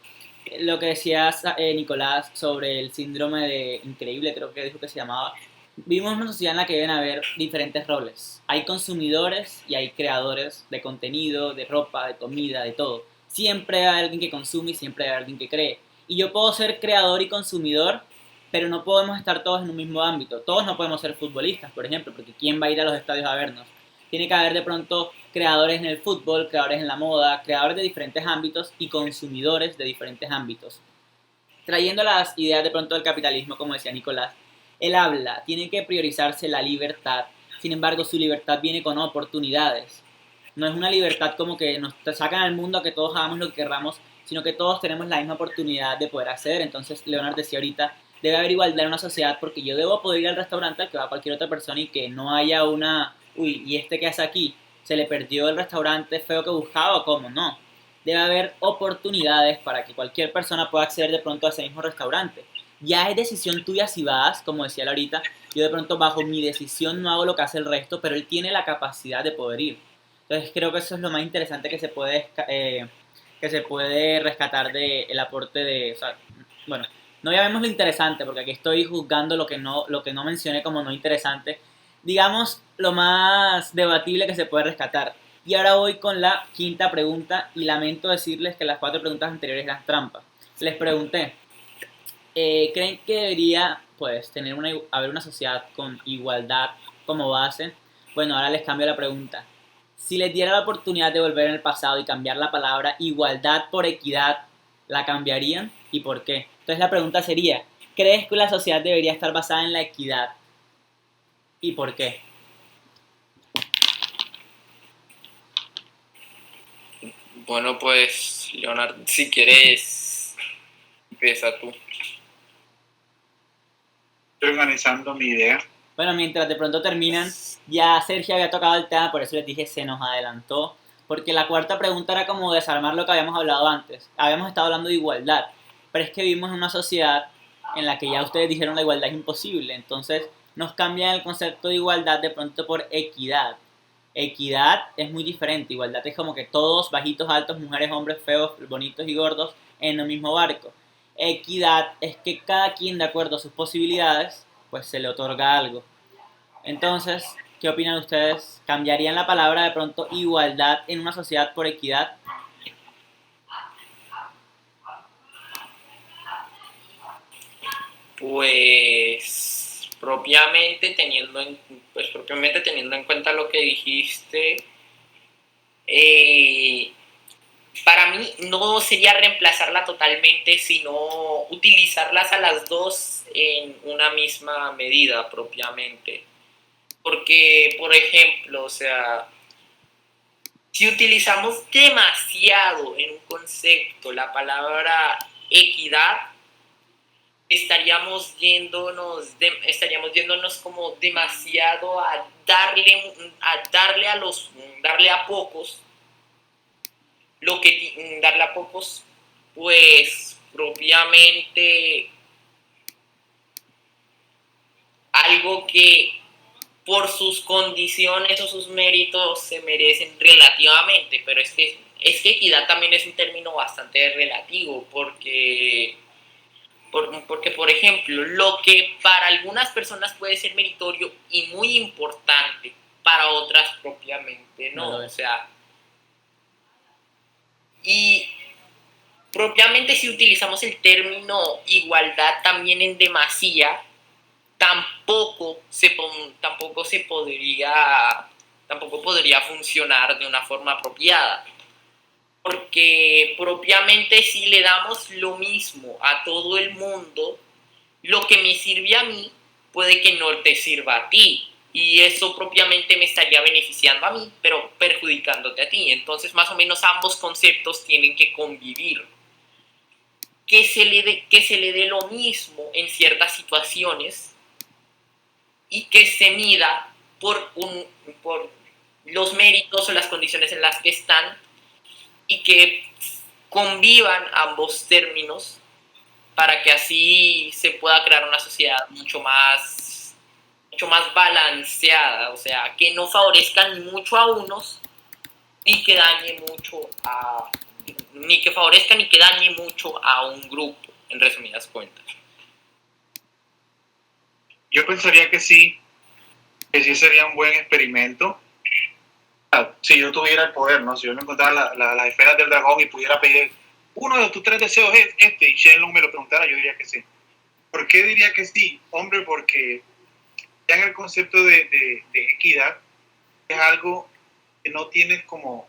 Lo que decía Nicolás sobre el síndrome de increíble, creo que dijo que se llamaba. Vivimos en una sociedad en la que deben haber diferentes roles. Hay consumidores y hay creadores de contenido, de ropa, de comida, de todo. Siempre hay alguien que consume y siempre hay alguien que cree. Y yo puedo ser creador y consumidor, pero no podemos estar todos en un mismo ámbito. Todos no podemos ser futbolistas, por ejemplo, porque ¿quién va a ir a los estadios a vernos? Tiene que haber de pronto creadores en el fútbol, creadores en la moda, creadores de diferentes ámbitos y consumidores de diferentes ámbitos. Trayendo las ideas de pronto del capitalismo, como decía Nicolás, él habla, tiene que priorizarse la libertad, sin embargo su libertad viene con oportunidades. No es una libertad como que nos sacan al mundo a que todos hagamos lo que querramos, sino que todos tenemos la misma oportunidad de poder acceder. Entonces Leonard decía ahorita, debe haber igualdad en una sociedad porque yo debo poder ir al restaurante al que va cualquier otra persona y que no haya una, uy, ¿y este qué hace aquí? ¿Se le perdió el restaurante feo que buscaba o cómo? No. Debe haber oportunidades para que cualquier persona pueda acceder de pronto a ese mismo restaurante. Ya es decisión tuya si vas, como decía él ahorita, yo de pronto bajo mi decisión no hago lo que hace el resto, pero él tiene la capacidad de poder ir. Entonces creo que eso es lo más interesante que se puede rescatar del aporte de, o sea, bueno, no llamemos lo interesante, porque aquí estoy juzgando lo que no mencioné como no interesante, digamos lo más debatible que se puede rescatar. Y ahora voy con la quinta pregunta y lamento decirles que las cuatro preguntas anteriores eran trampa. Les pregunté, ¿creen que debería pues haber una sociedad con igualdad como base? Bueno, ahora les cambio la pregunta. Si les diera la oportunidad de volver en el pasado y cambiar la palabra igualdad por equidad, ¿la cambiarían? ¿Y por qué? Entonces la pregunta sería, ¿crees que la sociedad debería estar basada en la equidad? ¿Y por qué? Bueno, pues, Leonard, si quieres, empieza tú. Estoy organizando mi idea. Bueno, mientras de pronto terminan, ya Sergio había tocado el tema, por eso les dije se nos adelantó, porque la cuarta pregunta era como desarmar lo que habíamos hablado antes. Habíamos estado hablando de igualdad, pero es que vivimos en una sociedad en la que ya ustedes dijeron la igualdad es imposible, entonces nos cambian el concepto de igualdad de pronto por equidad. Equidad es muy diferente, igualdad es como que todos, bajitos, altos, mujeres, hombres, feos, bonitos y gordos, en el mismo barco. Equidad es que cada quien, de acuerdo a sus posibilidades, pues se le otorga algo. Entonces, ¿qué opinan ustedes? ¿Cambiarían la palabra de pronto igualdad en una sociedad por equidad? Pues propiamente teniendo en cuenta lo que dijiste, para mí no sería reemplazarla totalmente, sino utilizarlas a las dos en una misma medida propiamente. Porque, por ejemplo, o sea, si utilizamos demasiado en un concepto la palabra equidad, estaríamos yéndonos como demasiado darle a pocos darle a pocos, pues propiamente algo que por sus condiciones o sus méritos se merecen relativamente, pero es que equidad también es un término bastante relativo, porque por ejemplo, lo que para algunas personas puede ser meritorio y muy importante, para otras propiamente no, o sea, y propiamente si utilizamos el término igualdad también en demasía, tampoco podría funcionar de una forma apropiada. Porque propiamente si le damos lo mismo a todo el mundo, lo que me sirve a mí puede que no te sirva a ti. Y eso propiamente me estaría beneficiando a mí, pero perjudicándote a ti. Entonces, más o menos ambos conceptos tienen que convivir. Que se le dé lo mismo en ciertas situaciones y que se mida por los méritos o las condiciones en las que están y que convivan ambos términos para que así se pueda crear una sociedad mucho más balanceada, o sea, que no favorezcan mucho a unos ni que dañe mucho ni que favorezca ni que dañe mucho a un grupo, en resumidas cuentas. Yo pensaría que sí sería un buen experimento. Si yo tuviera el poder, ¿no? Si yo me encontrara las esferas del dragón y pudiera pedir uno de tus 3 deseos es este, y Shenlong me lo preguntara, yo diría que sí. ¿Por qué diría que sí? Hombre, porque ya en el concepto de equidad es algo que no tienes como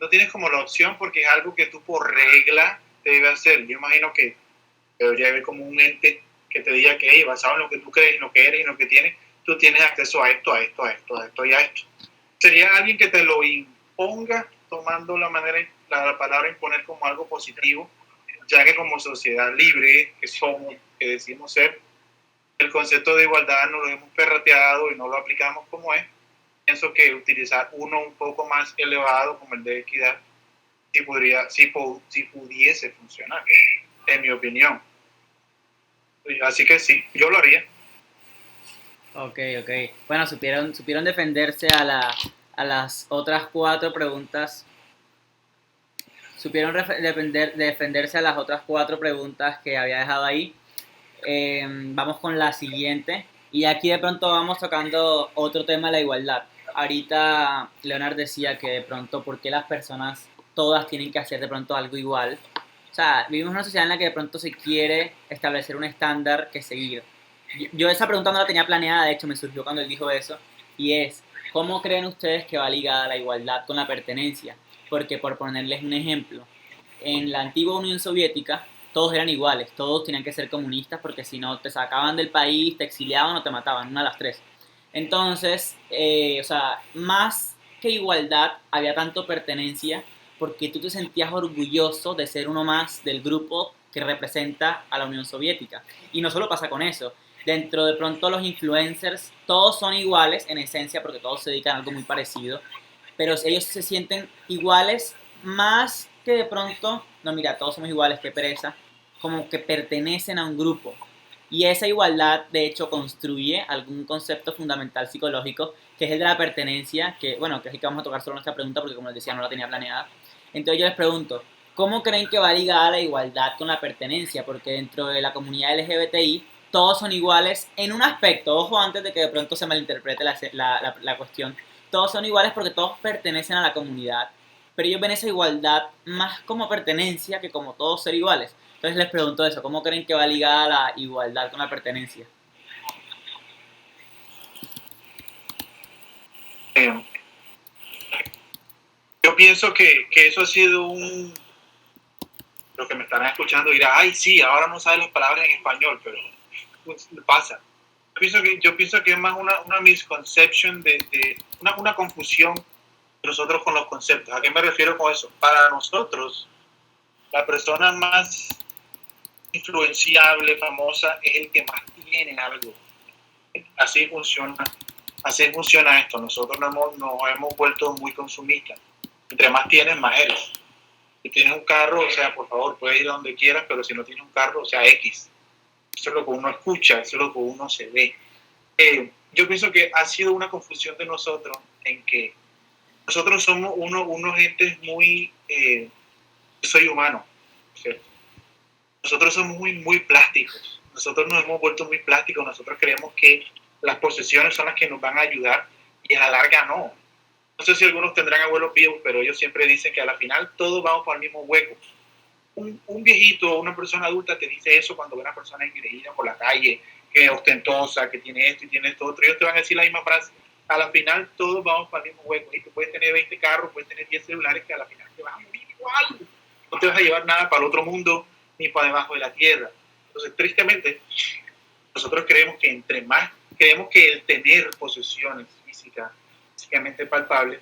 la opción, porque es algo que tú por regla debes hacer. Yo imagino que debería haber como un ente que te diga que, hey, basado en lo que tú crees, en lo que eres y en lo que tienes, tú tienes acceso a esto, a esto, a esto, a esto y a esto. Sería alguien que te lo imponga, tomando la palabra imponer como algo positivo, ya que como sociedad libre que somos, que decimos ser, el concepto de igualdad no lo hemos perrateado y no lo aplicamos como es. Pienso que utilizar uno un poco más elevado como el de equidad sí pudiese funcionar, en mi opinión. Así que sí, yo lo haría. Ok. Bueno, supieron defenderse a las otras 4 preguntas. Supieron defenderse a las otras 4 preguntas que había dejado ahí. Vamos con la siguiente. Y aquí de pronto vamos tocando otro tema, la igualdad. Ahorita Leonard decía que de pronto, ¿por qué las personas todas tienen que hacer de pronto algo igual? O sea, vivimos en una sociedad en la que de pronto se quiere establecer un estándar que seguir. Yo esa pregunta no la tenía planeada, de hecho me surgió cuando él dijo eso, y es, ¿cómo creen ustedes que va ligada la igualdad con la pertenencia? Porque por ponerles un ejemplo, en la antigua Unión Soviética todos eran iguales, todos tenían que ser comunistas porque si no te sacaban del país, te exiliaban o te mataban, una de las 3. Entonces, o sea, más que igualdad, había tanto pertenencia porque tú te sentías orgulloso de ser uno más del grupo que representa a la Unión Soviética. Y no solo pasa con eso, dentro de pronto los influencers, todos son iguales en esencia porque todos se dedican a algo muy parecido, pero ellos se sienten iguales más que de pronto, no mira, todos somos iguales, qué pereza, como que pertenecen a un grupo. Y esa igualdad, de hecho, construye algún concepto fundamental psicológico, que es el de la pertenencia, que, bueno, que es el que vamos a tocar solo en esta pregunta, porque como les decía, no la tenía planeada. Entonces yo les pregunto, ¿cómo creen que va ligada la igualdad con la pertenencia? Porque dentro de la comunidad LGBTI, todos son iguales en un aspecto, ojo antes de que de pronto se malinterprete la cuestión, todos son iguales porque todos pertenecen a la comunidad, pero ellos ven esa igualdad más como pertenencia que como todos ser iguales. Entonces les pregunto eso, ¿cómo creen que va ligada la igualdad con la pertenencia? Eh, yo pienso que eso ha sido lo que me estarán escuchando dirá, ay, sí, ahora no sabes las palabras en español, pero pues, pasa. Yo pienso que es más una misconception, una confusión de nosotros con los conceptos. ¿A qué me refiero con eso? Para nosotros, la persona más influenciable, famosa, es el que más tiene algo. Así funciona esto. Nosotros nos hemos vuelto muy consumistas. Entre más tienes, más eres. Si tienes un carro, o sea, por favor, puedes ir a donde quieras, pero si no tienes un carro, o sea, X. Eso es lo que uno escucha, eso es lo que uno se ve. Yo pienso que ha sido una confusión de nosotros en que nosotros somos unos entes muy... yo soy humano, ¿cierto? Nosotros somos muy plásticos. Nosotros nos hemos vuelto muy plásticos. Nosotros creemos que las posesiones son las que nos van a ayudar y a la larga no. No sé si algunos tendrán abuelos vivos, pero ellos siempre dicen que a la final todos vamos para el mismo hueco. Un viejito o una persona adulta te dice eso cuando ve a una persona engreída por la calle, que es ostentosa, que tiene esto y tiene esto otro. Ellos te van a decir la misma frase. A la final todos vamos para el mismo hueco. Y tú puedes tener 20 carros, puedes tener 10 celulares, que a la final te vas a morir igual. No te vas a llevar nada para el otro mundo ni para debajo de la tierra. Entonces, tristemente, nosotros creemos que creemos que el tener posesiones físicamente palpables,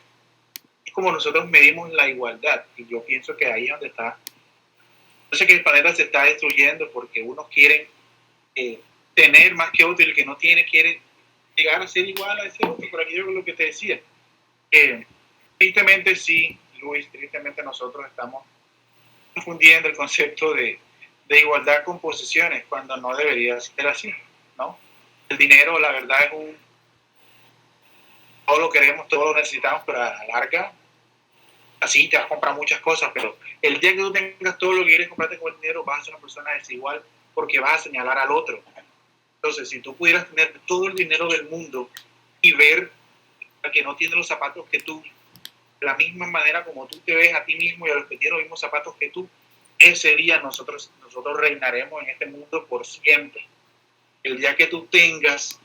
es como nosotros medimos la igualdad. Y yo pienso que ahí es donde está. Yo sé que el planeta se está destruyendo porque unos quieren tener más que otro y el que no tiene quiere llegar a ser igual a ese otro. Por aquí yo lo que te decía. Tristemente sí, Luis, tristemente nosotros estamos confundiendo el concepto de de igualdad con posesiones, cuando no debería ser así, ¿no? El dinero, la verdad, es un... Todo lo queremos, todo lo necesitamos, pero a la larga, así te vas a comprar muchas cosas, pero el día que tú tengas todo lo que quieres comprarte con el dinero, vas a ser una persona desigual porque vas a señalar al otro. Entonces, si tú pudieras tener todo el dinero del mundo y ver al que no tiene los zapatos que tú, de la misma manera como tú te ves a ti mismo y a los que tienen los mismos zapatos que tú, ese día nosotros reinaremos en este mundo por siempre. El día que tú tengas,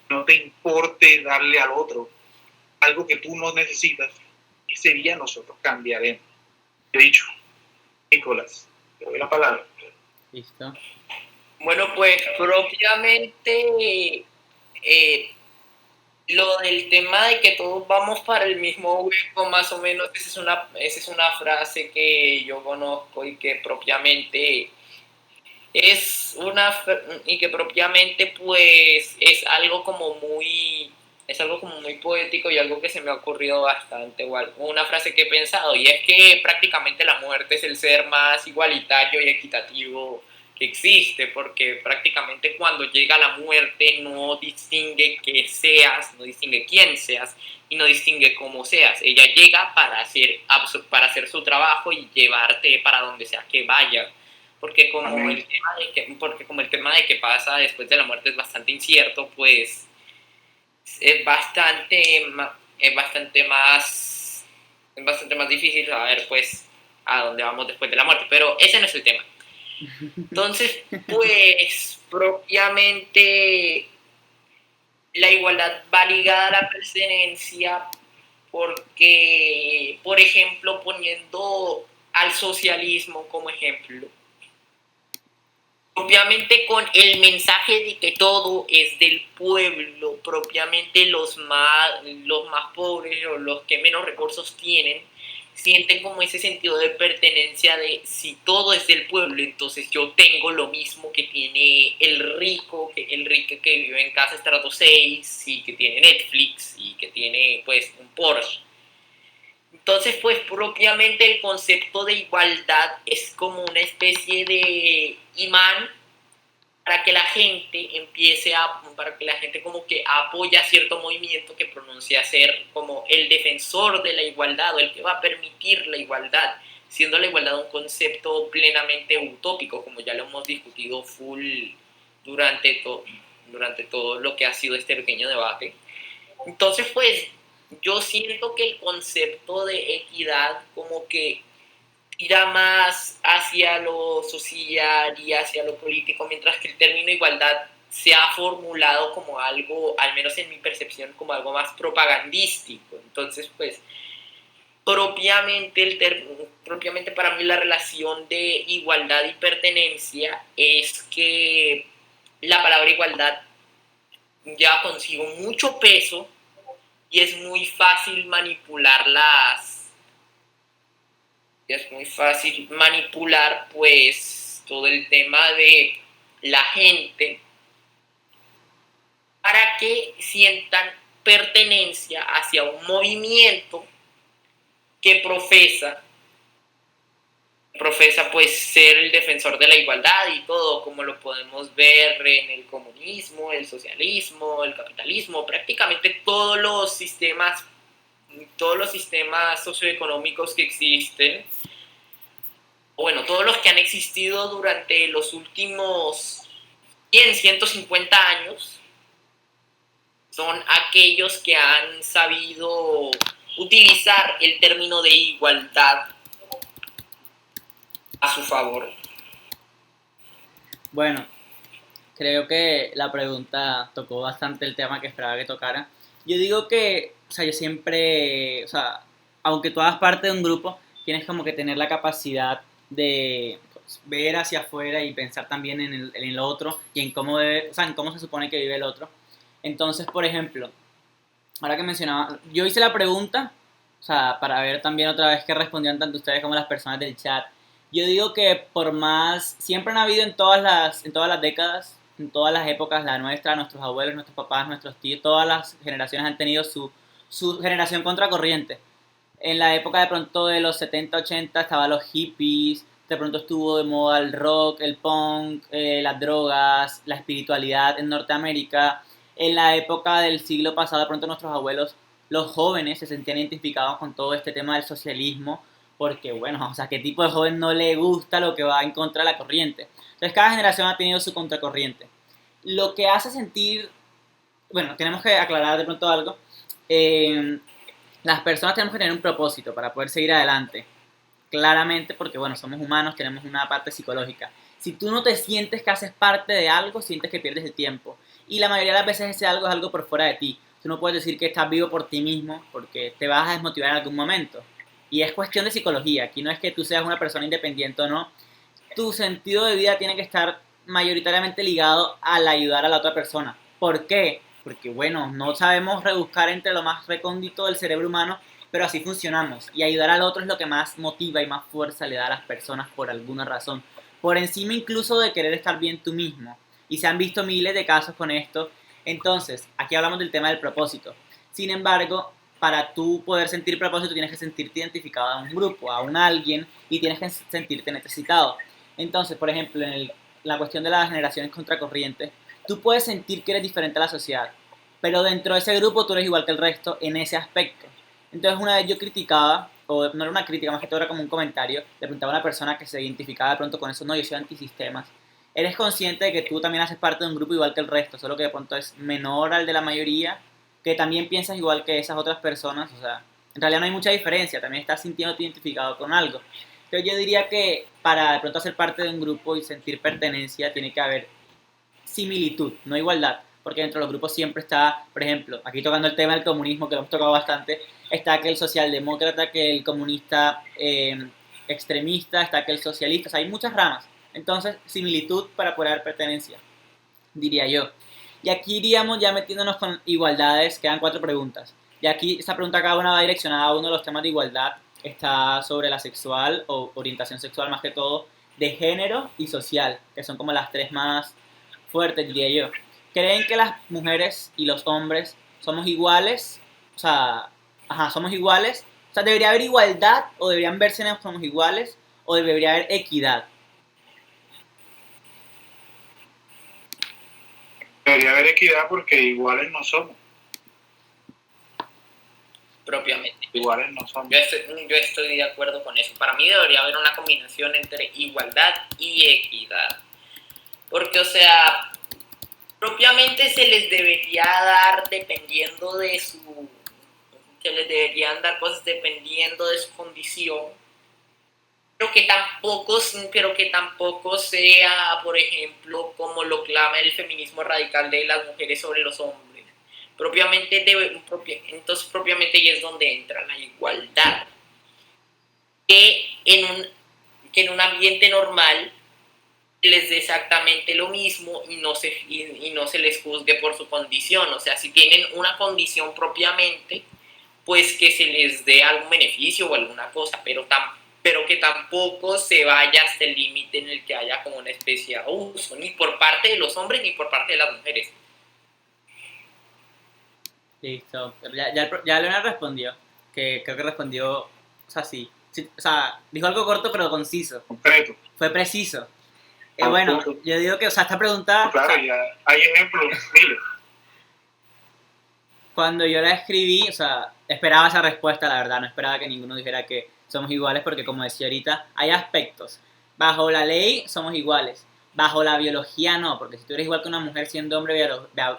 no te importe darle al otro algo que tú no necesitas, ese día nosotros cambiaremos. He dicho, Nicolás, te doy la palabra. Listo. Bueno, pues propiamente lo del tema de que todos vamos para el mismo hueco, más o menos, esa es una frase que yo conozco y que propiamente y que propiamente pues es algo como muy poético y algo que se me ha ocurrido bastante, igual una frase que he pensado, y es que prácticamente la muerte es el ser más igualitario y equitativo que existe, porque prácticamente cuando llega la muerte no distingue qué seas, no distingue quién seas y no distingue cómo seas. Ella llega para hacer su trabajo y llevarte para donde sea que vaya, porque como el tema de qué pasa después de la muerte es bastante incierto, pues es bastante más difícil saber pues a dónde vamos después de la muerte, pero ese no es el tema. Entonces, pues propiamente la igualdad va ligada a la pertenencia porque, por ejemplo, poniendo al socialismo como ejemplo, propiamente con el mensaje de que todo es del pueblo, propiamente los más pobres o los que menos recursos tienen, sienten como ese sentido de pertenencia de si todo es del pueblo, entonces yo tengo lo mismo que tiene el rico que vive en casa estrato 6 y que tiene Netflix y que tiene pues un Porsche. Entonces, pues propiamente el concepto de igualdad es como una especie de imán para que la gente para que la gente como que apoya cierto movimiento que pronuncia ser como el defensor de la igualdad o el que va a permitir la igualdad, siendo la igualdad un concepto plenamente utópico, como ya lo hemos discutido full durante, durante todo lo que ha sido este pequeño debate. Entonces, pues, yo siento que el concepto de equidad como que tira más hacia lo social y hacia lo político, mientras que el término igualdad se ha formulado como algo, al menos en mi percepción, como algo más propagandístico. Entonces, pues, propiamente para mí la relación de igualdad y pertenencia es que la palabra igualdad lleva consigo mucho peso y es muy fácil manipular pues todo el tema de la gente para que sientan pertenencia hacia un movimiento que profesa pues ser el defensor de la igualdad y todo, como lo podemos ver en el comunismo, el socialismo, el capitalismo, prácticamente todos los sistemas socioeconómicos que existen, bueno, todos los que han existido durante los últimos 150 años, son aquellos que han sabido utilizar el término de igualdad a su favor. Bueno, creo que la pregunta tocó bastante el tema que esperaba que tocara. Yo digo que, o sea, yo siempre, o sea, aunque tú hagas parte de un grupo, tienes como que tener la capacidad de pues, ver hacia afuera y pensar también en el otro y en cómo o sea, en cómo se supone que vive el otro. Entonces, por ejemplo, ahora que mencionaba, yo hice la pregunta, o sea, para ver también otra vez qué respondían tanto ustedes como las personas del chat. Yo digo que por más, siempre han habido en todas las décadas, en todas las épocas, la nuestra, nuestros abuelos, nuestros papás, nuestros tíos, todas las generaciones han tenido su generación contracorriente. En la época de pronto de los 70 80 estaban los hippies, de pronto estuvo de moda el rock, el punk, las drogas, la espiritualidad en Norteamérica. En la época del siglo pasado, de pronto nuestros abuelos, los jóvenes se sentían identificados con todo este tema del socialismo, porque bueno, o sea, ¿qué tipo de joven no le gusta lo que va en contra de la corriente? Entonces cada generación ha tenido su contracorriente. Lo que hace sentir, bueno, tenemos que aclarar de pronto algo, eh, las personas tenemos que tener un propósito para poder seguir adelante, claramente, porque bueno, somos humanos, tenemos una parte psicológica. Si tú no te sientes que haces parte de algo, sientes que pierdes el tiempo. Y la mayoría de las veces ese algo es algo por fuera de ti. Tú no puedes decir que estás vivo por ti mismo porque te vas a desmotivar en algún momento. Y es cuestión de psicología. Aquí no es que tú seas una persona independiente o no. Tu sentido de vida tiene que estar mayoritariamente ligado al ayudar a la otra persona. ¿Por qué? Porque bueno, no sabemos rebuscar entre lo más recóndito del cerebro humano, pero así funcionamos. Y ayudar al otro es lo que más motiva y más fuerza le da a las personas por alguna razón. Por encima incluso de querer estar bien tú mismo. Y se han visto miles de casos con esto. Entonces, aquí hablamos del tema del propósito. Sin embargo, para tú poder sentir propósito tienes que sentirte identificado a un grupo, a un alguien, y tienes que sentirte necesitado. Entonces, por ejemplo, la cuestión de las generaciones contracorrientes, tú puedes sentir que eres diferente a la sociedad, pero dentro de ese grupo tú eres igual que el resto en ese aspecto. Entonces una vez yo criticaba, o no era una crítica, más que todo era como un comentario, le preguntaba a una persona que se identificaba de pronto con eso, no, yo soy antisistemas. Eres consciente de que tú también haces parte de un grupo igual que el resto, solo que de pronto es menor al de la mayoría, que también piensas igual que esas otras personas, o sea, en realidad no hay mucha diferencia, también estás sintiéndote identificado con algo. Entonces yo diría que para de pronto hacer parte de un grupo y sentir pertenencia tiene que haber similitud, no igualdad, porque dentro de los grupos siempre está, por ejemplo, aquí tocando el tema del comunismo, que lo hemos tocado bastante, está que el socialdemócrata, que el comunista extremista, está que el socialista, o sea, hay muchas ramas. Entonces, similitud para poder dar pertenencia, diría yo. Y aquí iríamos ya metiéndonos con igualdades, quedan 4 preguntas. Y aquí, esta pregunta cada una va direccionada a uno de los temas de igualdad, está sobre la sexual o orientación sexual más que todo, de género y social, que son como las 3 más fuertes, diría yo. ¿Creen que las mujeres y los hombres somos iguales? O sea, ajá, somos iguales. O sea, ¿debería haber igualdad o deberían verse como iguales o debería haber equidad? Debería haber equidad porque iguales no somos. Propiamente. Iguales no somos. Yo estoy de acuerdo con eso. Para mí debería haber una combinación entre igualdad y equidad. Porque, o sea, propiamente se les debería dar dependiendo de su... Se les deberían dar cosas dependiendo de su condición. Pero que tampoco sea, por ejemplo, como lo clama el feminismo radical de las mujeres sobre los hombres. Entonces propiamente ahí es donde entra la igualdad. Que en un ambiente normal les dé exactamente lo mismo y no se les juzgue por su condición. O sea, si tienen una condición propiamente, pues que se les dé algún beneficio o alguna cosa, pero que tampoco se vaya hasta el límite en el que haya como una especie de abuso, ni por parte de los hombres ni por parte de las mujeres. Listo. Ya Leonard respondió, que creo que respondió, o sea, sí, o sea, dijo algo corto pero conciso. Concreto. Fue preciso. Bueno, yo digo que, o sea, esta pregunta... Claro, o sea, ya hay ejemplos, dile. cuando yo la escribí, o sea, esperaba esa respuesta, la verdad, no esperaba que ninguno dijera que somos iguales, porque como decía ahorita, hay aspectos. Bajo la ley somos iguales, bajo la biología no, porque si tú eres igual que una mujer siendo hombre,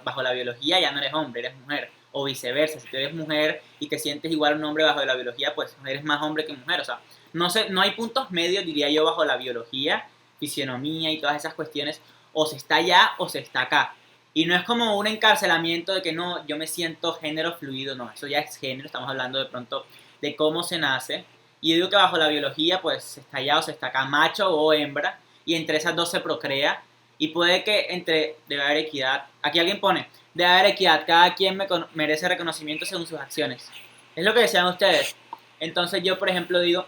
bajo la biología ya no eres hombre, eres mujer, o viceversa, si tú eres mujer y te sientes igual a un hombre bajo la biología, pues eres más hombre que mujer, o sea, no sé, no hay puntos medios, diría yo, bajo la biología, fisionomía y todas esas cuestiones, o se está allá o se está acá. Y no es como un encarcelamiento de que no, yo me siento género fluido, no, eso ya es género, estamos hablando de pronto de cómo se nace. Y yo digo que bajo la biología, pues se está allá o se está acá, macho o hembra, y entre esas dos se procrea. Y puede que debe haber equidad. Aquí alguien pone, debe haber equidad, cada quien merece reconocimiento según sus acciones. Es lo que decían ustedes. Entonces yo, por ejemplo, digo,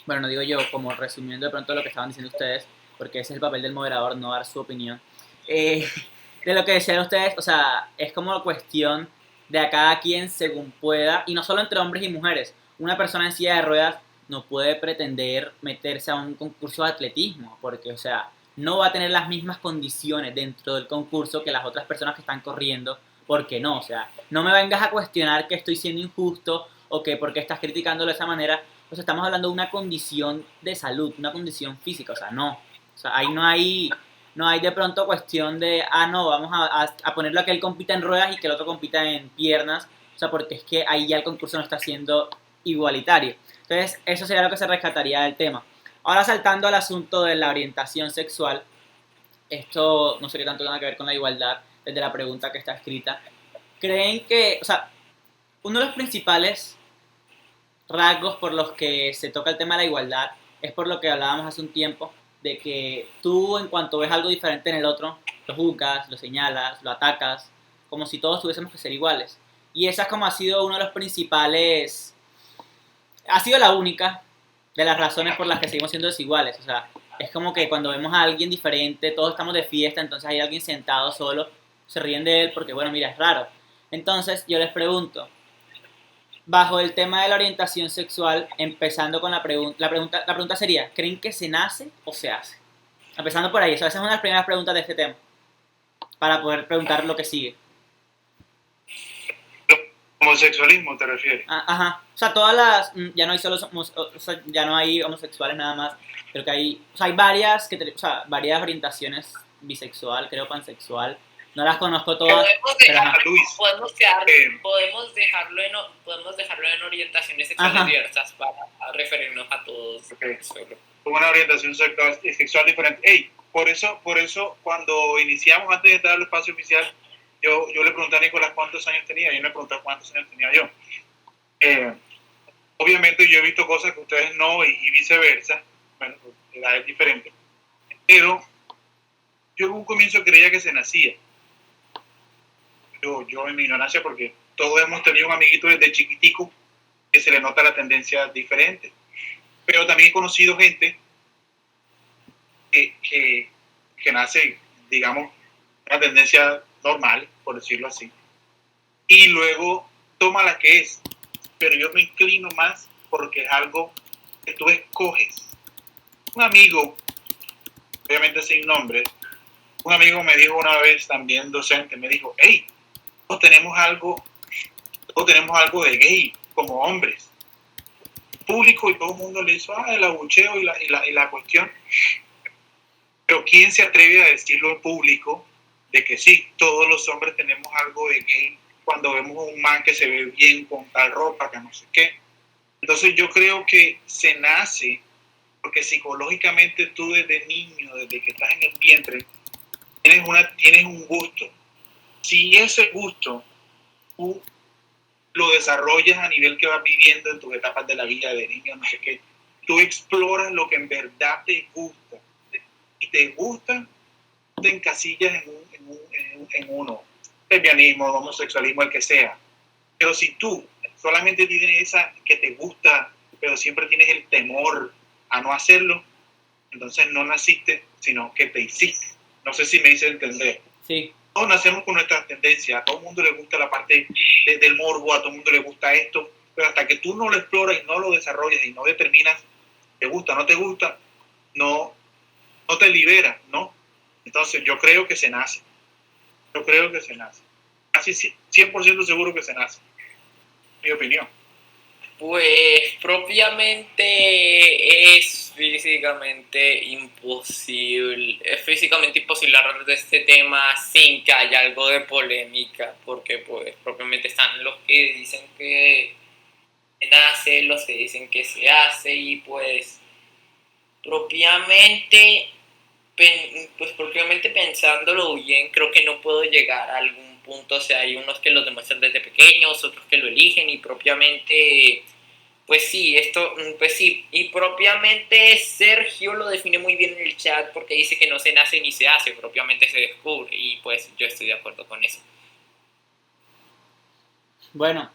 bueno, no digo yo, como resumiendo de pronto lo que estaban diciendo ustedes, porque ese es el papel del moderador, no dar su opinión. De lo que decían ustedes, o sea, es como cuestión de a cada quien según pueda, y no solo entre hombres y mujeres. Una persona en silla de ruedas no puede pretender meterse a un concurso de atletismo, porque, o sea, no va a tener las mismas condiciones dentro del concurso que las otras personas que están corriendo, porque no, o sea, no me vengas a cuestionar que estoy siendo injusto o que porque estás criticándolo de esa manera, o sea, estamos hablando de una condición de salud, una condición física, o sea, no, o sea, ahí no hay de pronto cuestión de, no, vamos a ponerlo a que él compita en ruedas y que el otro compita en piernas, o sea, porque es que ahí ya el concurso no está siendo igualitario. Entonces, eso sería lo que se rescataría del tema. Ahora saltando al asunto de la orientación sexual, esto no sería tanto nada que ver con la igualdad, desde la pregunta que está escrita. ¿Creen que, o sea, uno de los principales rasgos por los que se toca el tema de la igualdad es por lo que hablábamos hace un tiempo, de que tú en cuanto ves algo diferente en el otro, lo juzgas, lo señalas, lo atacas, como si todos tuviésemos que ser iguales. Y esa es como ha sido uno de los principales, ha sido la única de las razones por las que seguimos siendo desiguales. O sea, es como que cuando vemos a alguien diferente, todos estamos de fiesta, entonces hay alguien sentado solo, se ríen de él porque, bueno, mira, es raro. Entonces yo les pregunto, bajo el tema de la orientación sexual, empezando con la pregunta sería, ¿creen que se nace o se hace? Empezando por ahí, esa es una de las primeras preguntas de este tema, para poder preguntar lo que sigue. ¿Homosexualismo te refieres? Ajá, o sea, todas las, ya no hay solo, o sea, ya no hay homosexuales nada más, creo que hay, o sea, hay varias, o sea, varias orientaciones, bisexual, creo, pansexual, no las conozco todas, pero ajá. Podemos dejarlo en orientaciones sexuales diversas para referirnos a todos. Okay. Una orientación sexual diferente. Hey, por eso, cuando iniciamos, antes de entrar al espacio oficial, yo le pregunté a Nicolás cuántos años tenía, y él me preguntó cuántos años tenía yo. Obviamente yo he visto cosas que ustedes no, y viceversa, bueno, edad es diferente, pero yo en un comienzo creía que se nacía. Yo en mi ignorancia, porque todos hemos tenido un amiguito desde chiquitico que se le nota la tendencia diferente, pero también he conocido gente que nace, digamos, una tendencia normal, por decirlo así, y luego toma la que es, pero yo me inclino más porque es algo que tú escoges. Un amigo, obviamente sin nombre, un amigo me dijo una vez, también docente, me dijo, hey, todos tenemos algo de gay como hombres. El público y todo el mundo le hizo el abucheo y la cuestión, pero ¿quién se atreve a decirlo en público de que sí, todos los hombres tenemos algo de gay cuando vemos a un man que se ve bien con tal ropa, que no sé qué? Entonces yo creo que se nace porque psicológicamente tú desde niño, desde que estás en el vientre, tienes un gusto. Si ese gusto tú lo desarrollas a nivel que vas viviendo en tus etapas de la vida de niño, no sé qué, tú exploras lo que en verdad te gusta y te gusta, te encasillas en uno, lesbianismo, homosexualismo, el que sea. Pero si tú solamente tienes esa que te gusta, pero siempre tienes el temor a no hacerlo, entonces no naciste, sino que te hiciste. No sé si me hice entender. Sí. Todos nacemos con nuestras tendencias, a todo el mundo le gusta la parte del morbo, a todo el mundo le gusta esto, pero hasta que tú no lo exploras y no lo desarrollas y no determinas te gusta o no te gusta, no te liberas, ¿no? Entonces yo creo que se nace. Casi 100% seguro que se nace. Mi opinión. Pues propiamente es físicamente imposible hablar de este tema sin que haya algo de polémica, porque pues propiamente están los que dicen que se nace, los que dicen que se hace, y pues propiamente pensándolo bien, creo que no puedo llegar a algún punto. O sea, hay unos que lo demuestran desde pequeños, otros que lo eligen, y propiamente, pues sí, y propiamente Sergio lo define muy bien en el chat, porque dice que no se nace ni se hace, propiamente se descubre, y pues yo estoy de acuerdo con eso. Bueno,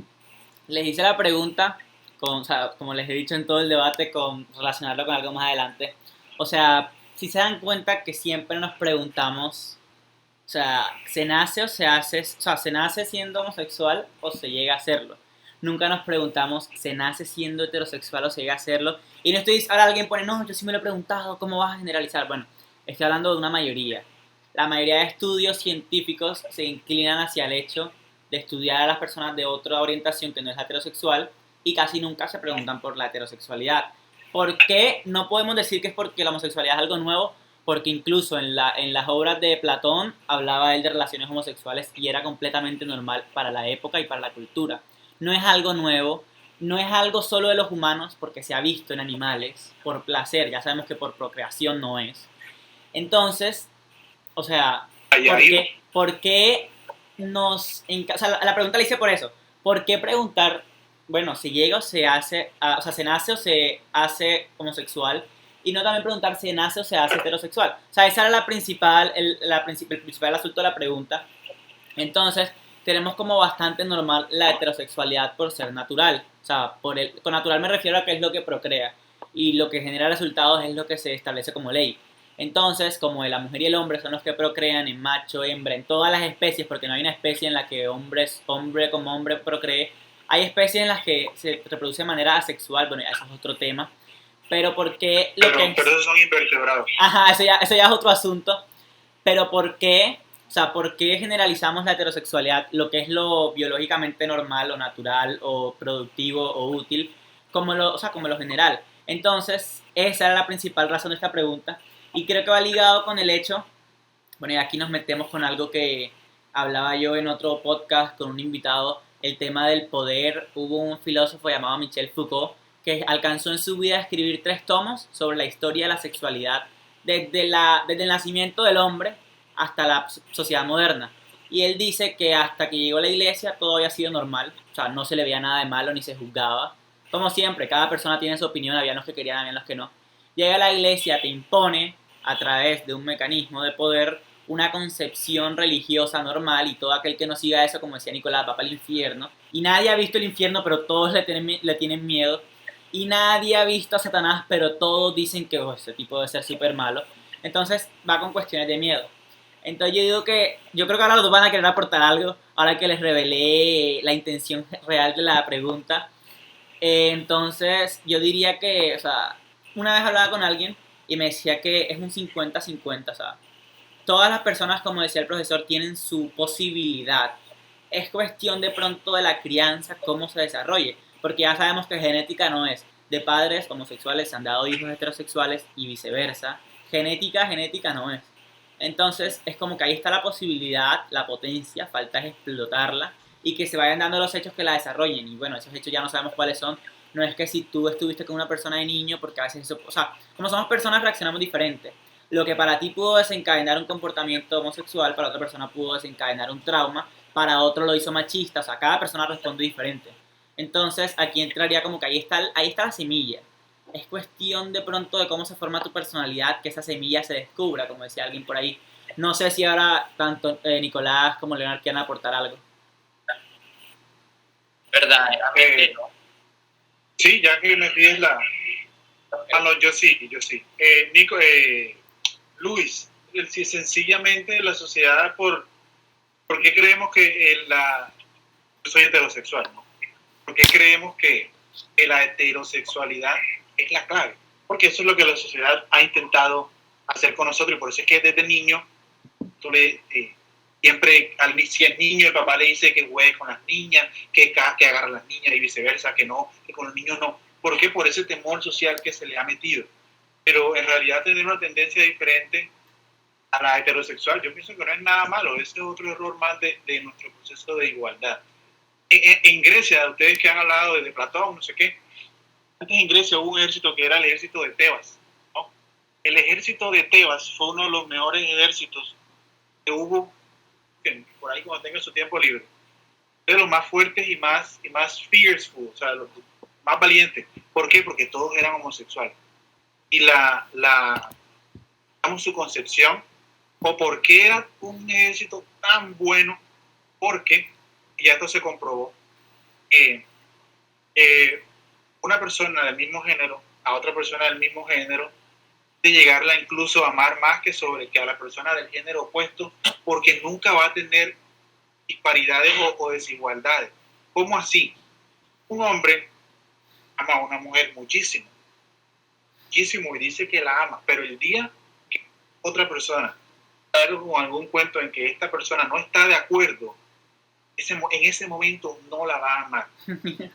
les hice la pregunta, o sea, como les he dicho en todo el debate, con relacionarlo con algo más adelante. O sea, si se dan cuenta que siempre nos preguntamos, o sea, ¿se nace o se hace? O sea, ¿se nace siendo homosexual o se llega a serlo? nunca nos preguntamos, ¿se nace siendo heterosexual o se llega a serlo? Y no estoy, ahora alguien pone, no, yo sí me lo he preguntado, ¿cómo vas a generalizar? Bueno, estoy hablando de una mayoría. La mayoría de estudios científicos se inclinan hacia el hecho de estudiar a las personas de otra orientación que no es la heterosexual y casi nunca se preguntan por la heterosexualidad. ¿Por qué no podemos decir que es porque la homosexualidad es algo nuevo? Porque incluso en las obras de Platón hablaba él de relaciones homosexuales y era completamente normal para la época y para la cultura. No es algo nuevo, no es algo solo de los humanos porque se ha visto en animales, por placer, ya sabemos que por procreación no es. Entonces, o sea, ¿por qué nos... O sea, la pregunta la hice por eso. ¿Por qué preguntar, bueno, si llega o se hace, o sea, se nace o se hace homosexual? Y no también preguntar si nace o se hace heterosexual. O sea, esa era el principal asunto de la pregunta. Entonces, tenemos como bastante normal la heterosexualidad por ser natural. O sea, con natural me refiero a que es lo que procrea. Y lo que genera resultados es lo que se establece como ley. Entonces, como la mujer y el hombre son los que procrean en macho, hembra, en todas las especies, porque no hay una especie en la que hombre como hombre procree, hay especies en las que se reproduce de manera asexual, bueno, eso es otro tema, pero porque pero esos son invertebrados. Ajá, eso ya es otro asunto, pero ¿por qué? O sea, ¿por qué generalizamos la heterosexualidad, lo que es lo biológicamente normal o natural o productivo o útil, o sea, como lo general? Entonces, esa era la principal razón de esta pregunta. Y creo que va ligado con el hecho, bueno, y aquí nos metemos con algo que hablaba yo en otro podcast con un invitado, el tema del poder. Hubo un filósofo llamado Michel Foucault que alcanzó en su vida a escribir 3 tomos sobre la historia de la sexualidad desde el nacimiento del hombre hasta la sociedad moderna. Y él dice que hasta que llegó a la iglesia todo había sido normal, o sea, no se le veía nada de malo ni se juzgaba. Como siempre, cada persona tiene su opinión, había los que querían, había los que no. Llega a la iglesia, te impone a través de un mecanismo de poder una concepción religiosa normal y todo aquel que no siga eso, como decía Nicolás, va para el infierno. Y nadie ha visto el infierno, pero todos le tienen miedo. Y nadie ha visto a Satanás, pero todos dicen que ese tipo debe ser súper malo. Entonces va con cuestiones de miedo. Entonces yo creo que ahora los dos van a querer aportar algo, ahora que les revelé la intención real de la pregunta. Entonces yo diría que, o sea, una vez hablaba con alguien y me decía que es un 50-50, o sea, todas las personas, como decía el profesor, tienen su posibilidad. Es cuestión de pronto de la crianza, cómo se desarrolle, porque ya sabemos que genética no es. De padres homosexuales se han dado hijos heterosexuales y viceversa. Genética no es. Entonces es como que ahí está la posibilidad, la potencia, falta es explotarla y que se vayan dando los hechos que la desarrollen. Y bueno, esos hechos ya no sabemos cuáles son. No es que si tú estuviste con una persona de niño, porque a veces eso, o sea, como somos personas reaccionamos diferente. Lo que para ti pudo desencadenar un comportamiento homosexual, para otra persona pudo desencadenar un trauma, para otro lo hizo machista, o sea, cada persona responde diferente. Entonces aquí entraría como que ahí está la semilla. Es cuestión de pronto de cómo se forma tu personalidad, que esa semilla se descubra, como decía alguien por ahí. No sé si ahora tanto Nicolás como Leonard quieren aportar algo. Verdaderamente no. Sí, ya que me pides la... Ah, no, yo sí. Luis, si sencillamente la sociedad, ¿por qué creemos que yo soy heterosexual, ¿no? ¿Por qué creemos que la heterosexualidad es la clave? Porque eso es lo que la sociedad ha intentado hacer con nosotros y por eso es que desde niño siempre si es niño el papá le dice que juegue con las niñas, que agarre a las niñas y viceversa, que con los niños no. ¿Por qué? Por ese temor social que se le ha metido. Pero en realidad tener una tendencia diferente a la heterosexual, yo pienso que no es nada malo, ese es otro error más de nuestro proceso de igualdad. En Grecia, ustedes que han hablado de Platón, no sé qué, antes en Grecia hubo un ejército que era el ejército de Tebas, ¿no? El ejército de Tebas fue uno de los mejores ejércitos que hubo por ahí cuando tenga su tiempo libre, de los más fuertes y más fearful, o sea, los más valientes. ¿Por qué? Porque todos eran homosexuales. Y su concepción, o por qué era un ejército tan bueno, porque ya esto se comprobó, que una persona del mismo género a otra persona del mismo género, de llegarla incluso a amar más que a la persona del género opuesto, porque nunca va a tener disparidades o desigualdades. ¿Cómo así? Un hombre ama a una mujer muchísimo, muchísimo, y dice que la ama, pero el día que otra persona con algún cuento en que esta persona no está de acuerdo, en ese momento no la va a amar.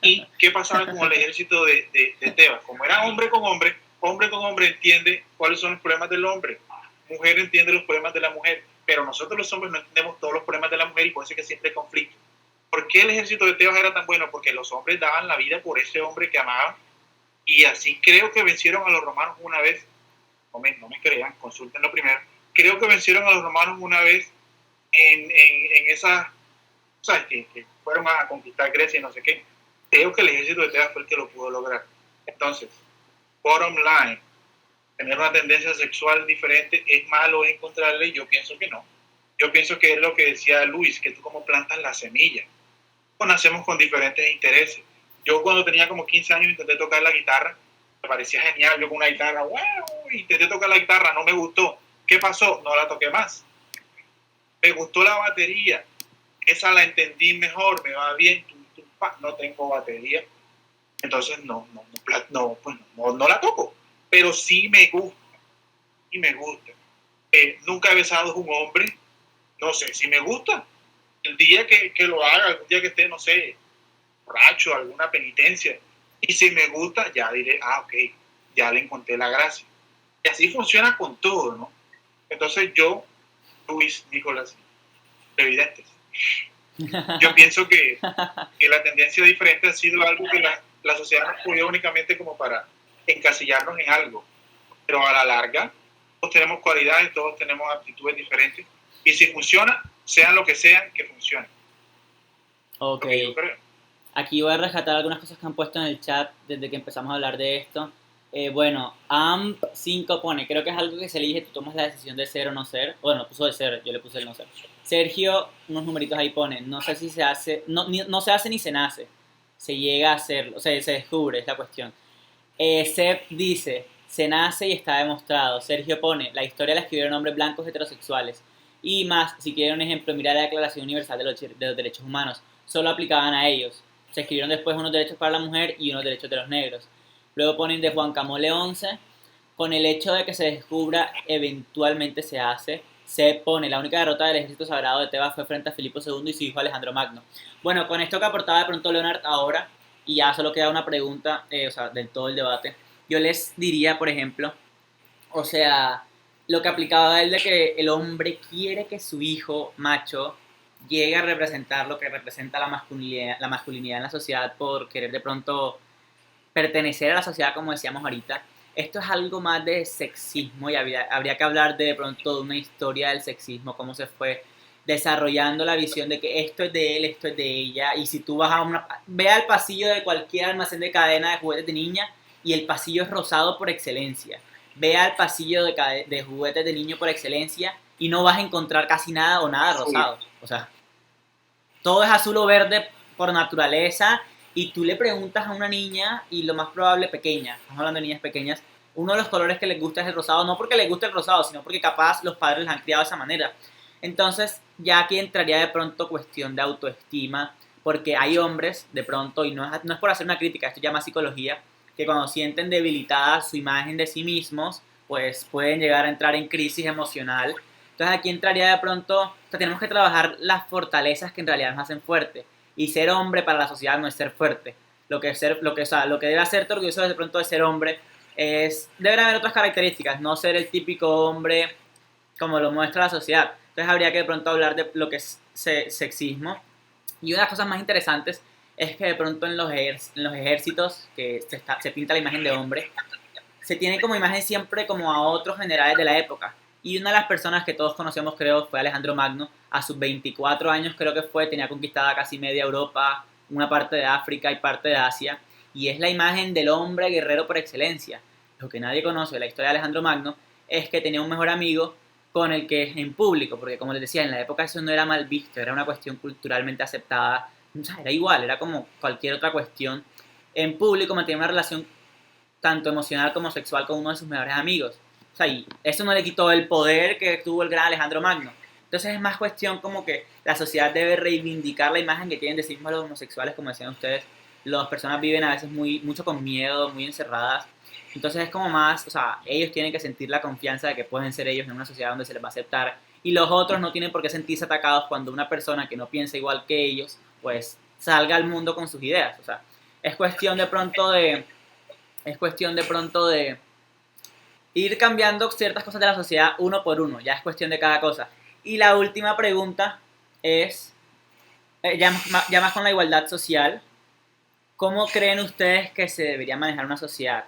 ¿Y qué pasaba con el ejército de Tebas? Como era hombre con hombre entiende cuáles son los problemas del hombre, mujer entiende los problemas de la mujer, pero nosotros los hombres no entendemos todos los problemas de la mujer y por eso es que siempre hay conflicto. ¿Por qué el ejército de Tebas era tan bueno? Porque los hombres daban la vida por ese hombre que amaban y así creo que vencieron a los romanos una vez. No me crean, consúltenlo primero. Creo que vencieron a los romanos una vez en esa, ¿sabes? Que fueron a conquistar Grecia y no sé qué. Creo que el ejército de Tebas fue el que lo pudo lograr. Entonces, bottom line, tener una tendencia sexual diferente es malo encontrarle. Yo pienso que no. Yo pienso que es lo que decía Luis, que tú como plantas la semilla. O nacemos con diferentes intereses. Yo cuando tenía como 15 años intenté tocar la guitarra, me parecía genial, yo con una guitarra, wow, intenté tocar la guitarra, no me gustó. ¿Qué pasó? No la toqué más. Me gustó la batería, esa la entendí mejor, me va bien, no tengo batería, entonces no la toco, pero sí me gusta, y me gusta. Nunca he besado a un hombre, no sé si me gusta. El día que lo haga, algún día que esté, no sé, borracho, alguna penitencia, y si me gusta, ya diré, ok, ya le encontré la gracia. Y así funciona con todo, ¿no? Entonces yo, Luis, Nicolás, evidentes. Yo pienso que la tendencia diferente ha sido algo que la sociedad nos pone únicamente como para encasillarnos en algo, pero a la larga todos tenemos cualidades, todos tenemos aptitudes diferentes, y si funciona, sean lo que sean, que funcione. Ok. Yo creo. Aquí voy a rescatar algunas cosas que han puesto en el chat desde que empezamos a hablar de esto. Bueno, AMP5 pone, creo que es algo que se elige, tú tomas la decisión de ser o no ser. Bueno, puso de ser, yo le puse el no ser. Sergio, unos numeritos ahí pone, no sé si se hace, no se hace ni se nace, se llega a hacer, o sea, se descubre, es la cuestión. Seb dice, se nace y está demostrado. Sergio pone, la historia la escribieron hombres blancos heterosexuales. Y más, si quieren un ejemplo, mira la Declaración Universal de los Derechos Humanos. Solo aplicaban a ellos. Se escribieron después unos derechos para la mujer y unos derechos de los negros. Luego ponen de Juan Camole 11, con el hecho de que se descubra, eventualmente se hace. Se pone, la única derrota del ejército sagrado de Tebas fue frente a Filipo II y su hijo Alejandro Magno. Bueno, con esto que aportaba de pronto Leonard ahora, y ya solo queda una pregunta, o sea, del todo el debate, yo les diría, por ejemplo, o sea, lo que aplicaba él de que el hombre quiere que su hijo macho llegue a representar lo que representa la masculinidad en la sociedad por querer de pronto pertenecer a la sociedad, como decíamos ahorita. Esto es algo más de sexismo y habría que hablar de pronto de una historia del sexismo, cómo se fue desarrollando la visión de que esto es de él, esto es de ella, y si tú vas ve al pasillo de cualquier almacén de cadena de juguetes de niña y el pasillo es rosado por excelencia. Ve al pasillo de juguetes de niño por excelencia y no vas a encontrar casi nada o nada rosado. O sea, todo es azul o verde por naturaleza y tú le preguntas a una niña y lo más probable pequeña, estamos hablando de niñas pequeñas, uno de los colores que les gusta es el rosado, no porque les guste el rosado, sino porque capaz los padres les han criado de esa manera. Entonces ya aquí entraría de pronto cuestión de autoestima, porque hay hombres de pronto, y no es por hacer una crítica, esto llama psicología, que cuando sienten debilitada su imagen de sí mismos, pues pueden llegar a entrar en crisis emocional. Entonces aquí entraría de pronto, o sea, tenemos que trabajar las fortalezas que en realidad nos hacen fuerte. Y ser hombre para la sociedad no es ser fuerte. Lo que debe hacerte orgulloso de pronto de ser hombre deben haber otras características, no ser el típico hombre como lo muestra la sociedad. Entonces habría que de pronto hablar de lo que es sexismo. Y una de las cosas más interesantes es que de pronto en los ejércitos, que se pinta la imagen de hombre, se tiene como imagen siempre como a otros generales de la época. Y una de las personas que todos conocemos, creo, fue Alejandro Magno. A sus 24 años, creo que fue, tenía conquistada casi media Europa, una parte de África y parte de Asia. Y es la imagen del hombre guerrero por excelencia. Lo que nadie conoce de la historia de Alejandro Magno es que tenía un mejor amigo con el que en público, porque como les decía, en la época eso no era mal visto, era una cuestión culturalmente aceptada, o sea, era igual, era como cualquier otra cuestión. En público mantenía una relación tanto emocional como sexual con uno de sus mejores amigos. O sea, y eso no le quitó el poder que tuvo el gran Alejandro Magno. Entonces es más cuestión como que la sociedad debe reivindicar la imagen que tienen de sí mismos los homosexuales, como decían ustedes, las personas viven a veces mucho con miedo, muy encerradas. Entonces es como más, o sea, ellos tienen que sentir la confianza de que pueden ser ellos en una sociedad donde se les va a aceptar. Y los otros no tienen por qué sentirse atacados cuando una persona que no piensa igual que ellos, pues salga al mundo con sus ideas. O sea, es cuestión de pronto de, es cuestión de pronto de ir cambiando ciertas cosas de la sociedad uno por uno. Ya es cuestión de cada cosa. Y la última pregunta es, ya más con la igualdad social, ¿cómo creen ustedes que se debería manejar una sociedad?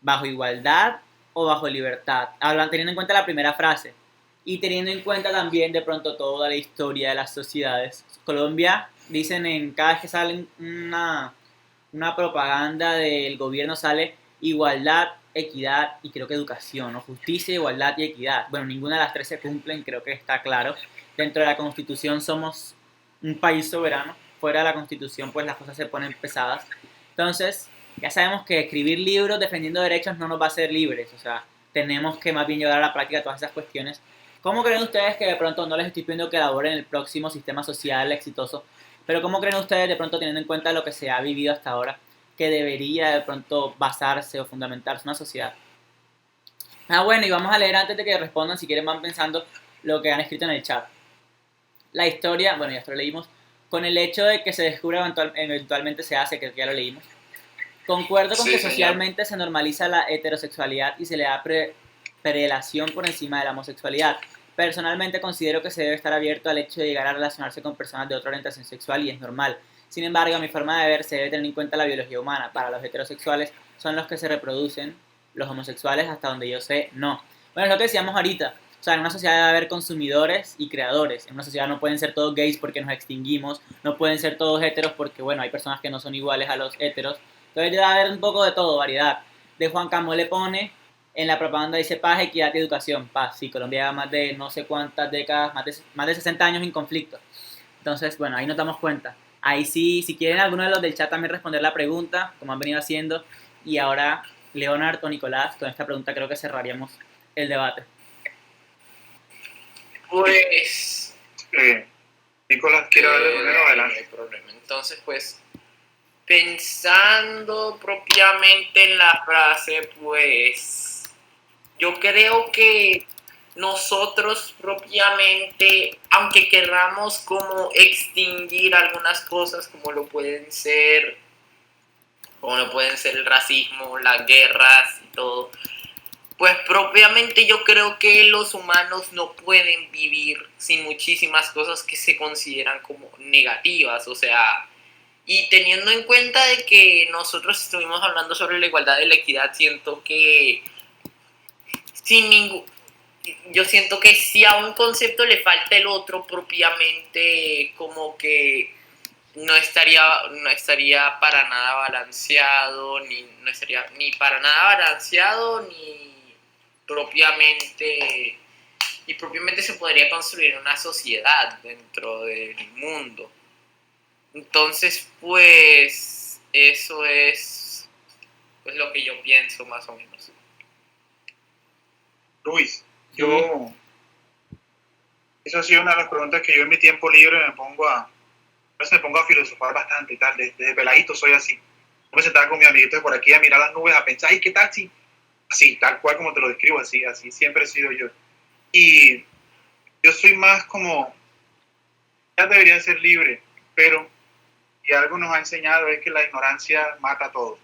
¿Bajo igualdad o bajo libertad? Hablan teniendo en cuenta la primera frase y teniendo en cuenta también de pronto toda la historia de las sociedades. Colombia, dicen en cada vez que sale una propaganda del gobierno sale igualdad, equidad y creo que educación, ¿no? Justicia, igualdad y equidad. Bueno, ninguna de las tres se cumplen, creo que está claro. Dentro de la Constitución somos un país soberano. Fuera de la Constitución, pues las cosas se ponen pesadas. Entonces, ya sabemos que escribir libros defendiendo derechos no nos va a hacer libres. O sea, tenemos que más bien llevar a la práctica todas esas cuestiones. ¿Cómo creen ustedes que de pronto no les estoy pidiendo que elaboren el próximo sistema social exitoso? Pero ¿cómo creen ustedes de pronto teniendo en cuenta lo que se ha vivido hasta ahora? Que debería de pronto basarse o fundamentarse una sociedad. Bueno, y vamos a leer antes de que respondan, si quieren van pensando lo que han escrito en el chat. La historia, bueno, ya esto lo leímos, con el hecho de que se descubra eventualmente se hace, que ya lo leímos. Concuerdo con Sí, que señor. socialmente se normaliza la heterosexualidad y se le da prelación por encima de la homosexualidad. Personalmente considero que se debe estar abierto al hecho de llegar a relacionarse con personas de otra orientación sexual y es normal. Sin embargo, a mi forma de ver se debe tener en cuenta la biología humana. Para los heterosexuales son los que se reproducen, los homosexuales hasta donde yo sé, no. Bueno, es lo que decíamos ahorita. O sea, en una sociedad debe haber consumidores y creadores. En una sociedad no pueden ser todos gays porque nos extinguimos, no pueden ser todos heteros porque, bueno, hay personas que no son iguales a los heteros. Entonces debe haber un poco de todo, variedad. De Juan Camo le pone, en la propaganda dice paz, equidad y educación. Paz, sí, Colombia lleva más de no sé cuántas décadas, más de 60 años en conflicto. Entonces, bueno, ahí nos damos cuenta. Ahí sí, si quieren alguno de los del chat también responder la pregunta, como han venido haciendo. Y ahora, Leonardo, Nicolás, con esta pregunta creo que cerraríamos el debate. Pues... Nicolás, quiero darle primero no adelante. hay problema. Entonces, pues, pensando propiamente en la frase, pues, yo creo que nosotros propiamente, aunque querramos como extinguir algunas cosas como lo pueden ser el racismo, las guerras y todo, pues propiamente yo creo que los humanos no pueden vivir sin muchísimas cosas que se consideran como negativas, o sea, y teniendo en cuenta de que nosotros estuvimos hablando sobre la igualdad y la equidad, siento que yo siento que si a un concepto le falta el otro propiamente, como que no estaría para nada balanceado, no estaría ni para nada balanceado, propiamente, y propiamente se podría construir una sociedad dentro del mundo. Entonces, pues, eso es pues, lo que yo pienso más o menos. Luis, eso ha sido una de las preguntas que yo en mi tiempo libre me pongo a filosofar bastante y tal. Desde peladito soy así. Yo me sentaba con mi amiguito de por aquí a mirar las nubes, a pensar, ay, ¿qué tal si? Así, tal cual como te lo describo, así siempre he sido yo. Y yo soy más como, ya debería ser libre, pero, y algo nos ha enseñado es que la ignorancia mata todo.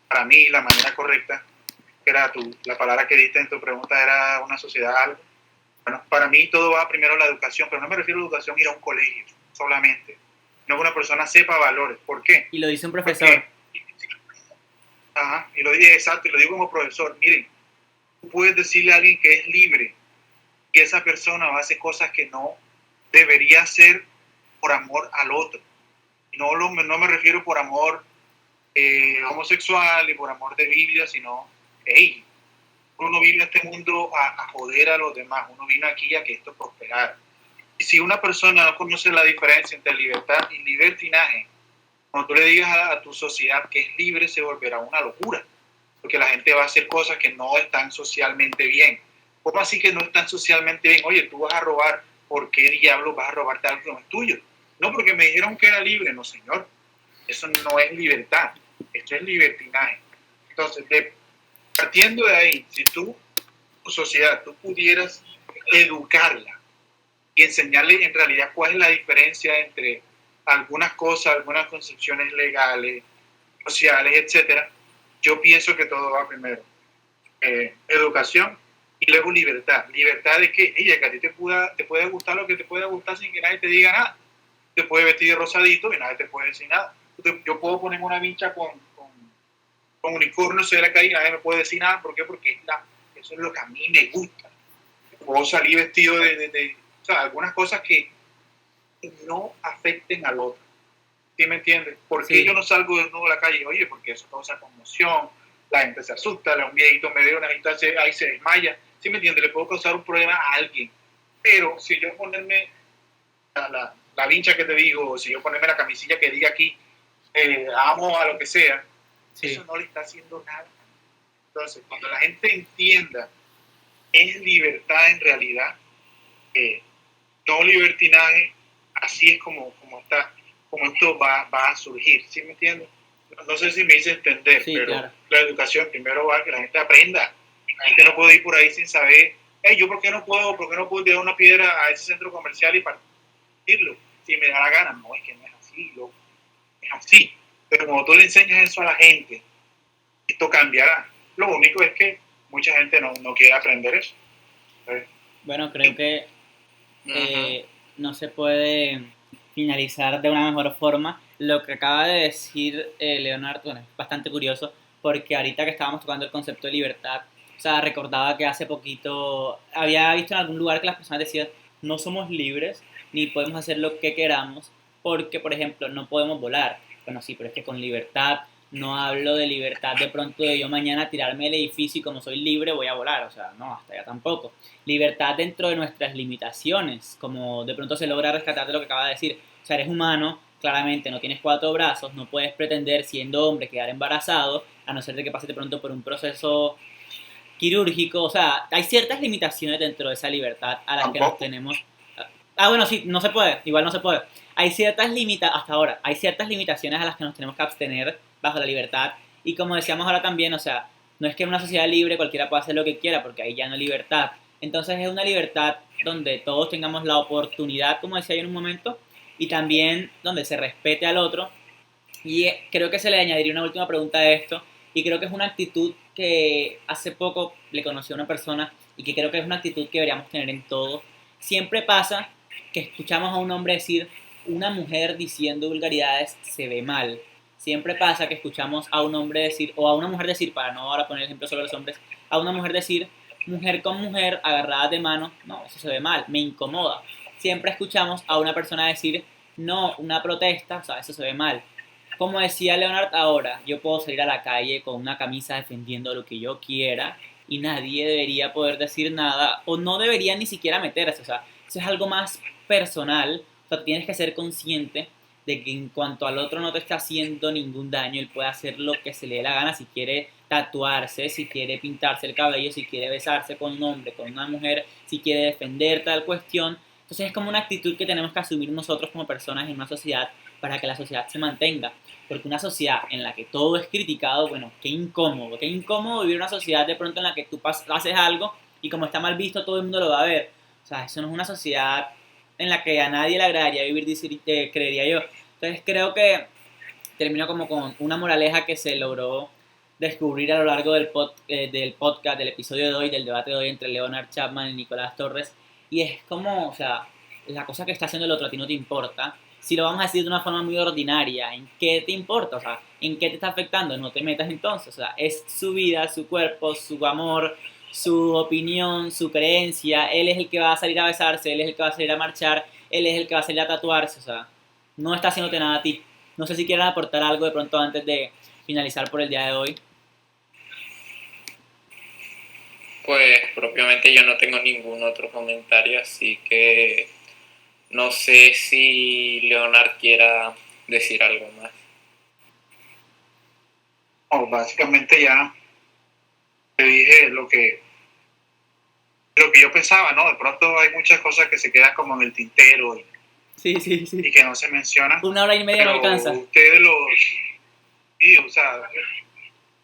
Para mí, la manera correcta, que era la palabra que diste en tu pregunta, era una sociedad, algo. Bueno, para mí todo va primero a la educación, pero no me refiero a educación ir a un colegio solamente, no que una persona sepa valores. ¿Por qué? Y lo dice un profesor. Ajá, y lo dije exacto, y lo digo como profesor. Miren, tú puedes decirle a alguien que es libre y esa persona va a hacer cosas que no debería hacer por amor al otro. Y no me refiero por amor homosexual y por amor de Biblia, sino, hey, uno no vino a este mundo a joder a los demás, uno vino aquí a que esto prosperara. Y si una persona no conoce la diferencia entre libertad y libertinaje, cuando tú le digas a tu sociedad que es libre, se volverá una locura, porque la gente va a hacer cosas que no están socialmente bien. ¿Cómo así que no están socialmente bien? Oye, tú vas a robar, ¿por qué diablos vas a robarte algo que no es tuyo? No, porque me dijeron que era libre, no señor. Eso no es libertad, esto es libertinaje. Entonces, partiendo de ahí, si tú, tu sociedad, tú pudieras educarla y enseñarle en realidad cuál es la diferencia entre algunas cosas, algunas concepciones legales, sociales, etcétera, yo pienso que todo va primero. Educación y luego libertad. Libertad de que, ella, que a ti te puede gustar lo que te pueda gustar sin que nadie te diga nada. Te puedes vestir de rosadito y nadie te puede decir nada. Yo puedo ponerme una vincha con unicornio de la calle y nadie me puede decir nada. ¿Por qué? Porque eso es lo que a mí me gusta. Puedo salir vestido o sea, algunas cosas que no afecten al otro. ¿Sí me entiendes? ¿Por qué yo no salgo desnudo a la calle? Oye, porque eso causa conmoción, la gente se asusta, un viejito me ve, una gente ahí se desmaya. ¿Sí me entiendes? Le puedo causar un problema a alguien. Pero si yo ponerme la vincha que te digo, o si yo ponerme la camisilla que diga aquí, amo a lo que sea, eso no le está haciendo nada. Entonces, cuando la gente entienda es libertad en realidad, no libertinaje, así es como esto va a surgir, ¿sí me entiendes? No sé si me hice entender, pero claro. La educación primero va a que la gente aprenda. La gente no puede ir por ahí sin saber, yo por qué no puedo tirar una piedra a ese centro comercial y partirlo, si me da la gana. No, es que no es así, es así. Pero como tú le enseñas eso a la gente, esto cambiará. Lo único es que mucha gente no quiere aprender eso. Bueno, creo que no se puede finalizar de una mejor forma. Lo que acaba de decir Leonardo, bueno, es bastante curioso, porque ahorita que estábamos tocando el concepto de libertad, o sea, recordaba que hace poquito había visto en algún lugar que las personas decían, no somos libres, ni podemos hacer lo que queramos, porque, por ejemplo, no podemos volar. Bueno, sí, pero es que con libertad no hablo de libertad de pronto de yo mañana tirarme del edificio y como soy libre voy a volar, o sea, no, hasta allá tampoco. Libertad dentro de nuestras limitaciones, como de pronto se logra rescatar de lo que acaba de decir. O sea, eres humano, claramente no tienes 4 brazos, no puedes pretender siendo hombre quedar embarazado, a no ser de que pases de pronto por un proceso quirúrgico, o sea, hay ciertas limitaciones dentro de esa libertad a las que nos tenemos. Bueno, sí, no se puede, igual no se puede. Hay ciertas hasta ahora, hay ciertas limitaciones a las que nos tenemos que abstener bajo la libertad. Y como decíamos ahora también, o sea, no es que en una sociedad libre cualquiera pueda hacer lo que quiera, porque ahí ya no hay libertad. Entonces es una libertad donde todos tengamos la oportunidad, como decía yo en un momento, y también donde se respete al otro. Y creo que se le añadiría una última pregunta a esto, y creo que es una actitud que hace poco le conocí a una persona, y que creo que es una actitud que deberíamos tener en todo. Siempre pasa que escuchamos a un hombre decir, una mujer diciendo vulgaridades se ve mal. Siempre pasa que escuchamos a un hombre decir, o a una mujer decir, para no ahora poner ejemplo sobre los hombres, a una mujer decir, mujer con mujer, agarradas de mano, no, eso se ve mal, me incomoda. Siempre escuchamos a una persona decir, no, una protesta, o sea, eso se ve mal. Como decía Leonard ahora, yo puedo salir a la calle con una camisa defendiendo lo que yo quiera y nadie debería poder decir nada o no debería ni siquiera meterse, o sea, eso es algo más personal, o sea, tienes que ser consciente de que en cuanto al otro no te está haciendo ningún daño, él puede hacer lo que se le dé la gana, si quiere tatuarse, si quiere pintarse el cabello, si quiere besarse con un hombre, con una mujer, si quiere defender tal cuestión. Entonces es como una actitud que tenemos que asumir nosotros como personas en una sociedad para que la sociedad se mantenga. Porque una sociedad en la que todo es criticado, bueno, qué incómodo vivir una sociedad de pronto en la que tú haces algo y como está mal visto todo el mundo lo va a ver. O sea, eso no es una sociedad en la que a nadie le agradaría vivir, creería yo. Entonces creo que termino como con una moraleja que se logró descubrir a lo largo del podcast, del episodio de hoy, del debate de hoy entre Leonard Chapman y Nicolás Torres. Y es como, o sea, la cosa que está haciendo el otro a ti no te importa. Si lo vamos a decir de una forma muy ordinaria, ¿en qué te importa? O sea, ¿en qué te está afectando? No te metas entonces. O sea, es su vida, su cuerpo, su amor, su opinión, su creencia. Él es el que va a salir a besarse, él es el que va a salir a marchar, él es el que va a salir a tatuarse. O sea, no está haciéndote nada a ti. No sé si quieren aportar algo de pronto antes de finalizar por el día de hoy. Pues propiamente yo no tengo ningún otro comentario, así que no sé si Leonard quiera decir algo más. No, básicamente ya te dije lo que yo pensaba, ¿no? De pronto hay muchas cosas que se quedan como en el tintero Sí, sí, sí. y que no se mencionan. 1 hora y media no Pero alcanza. ustedes sí, o sea,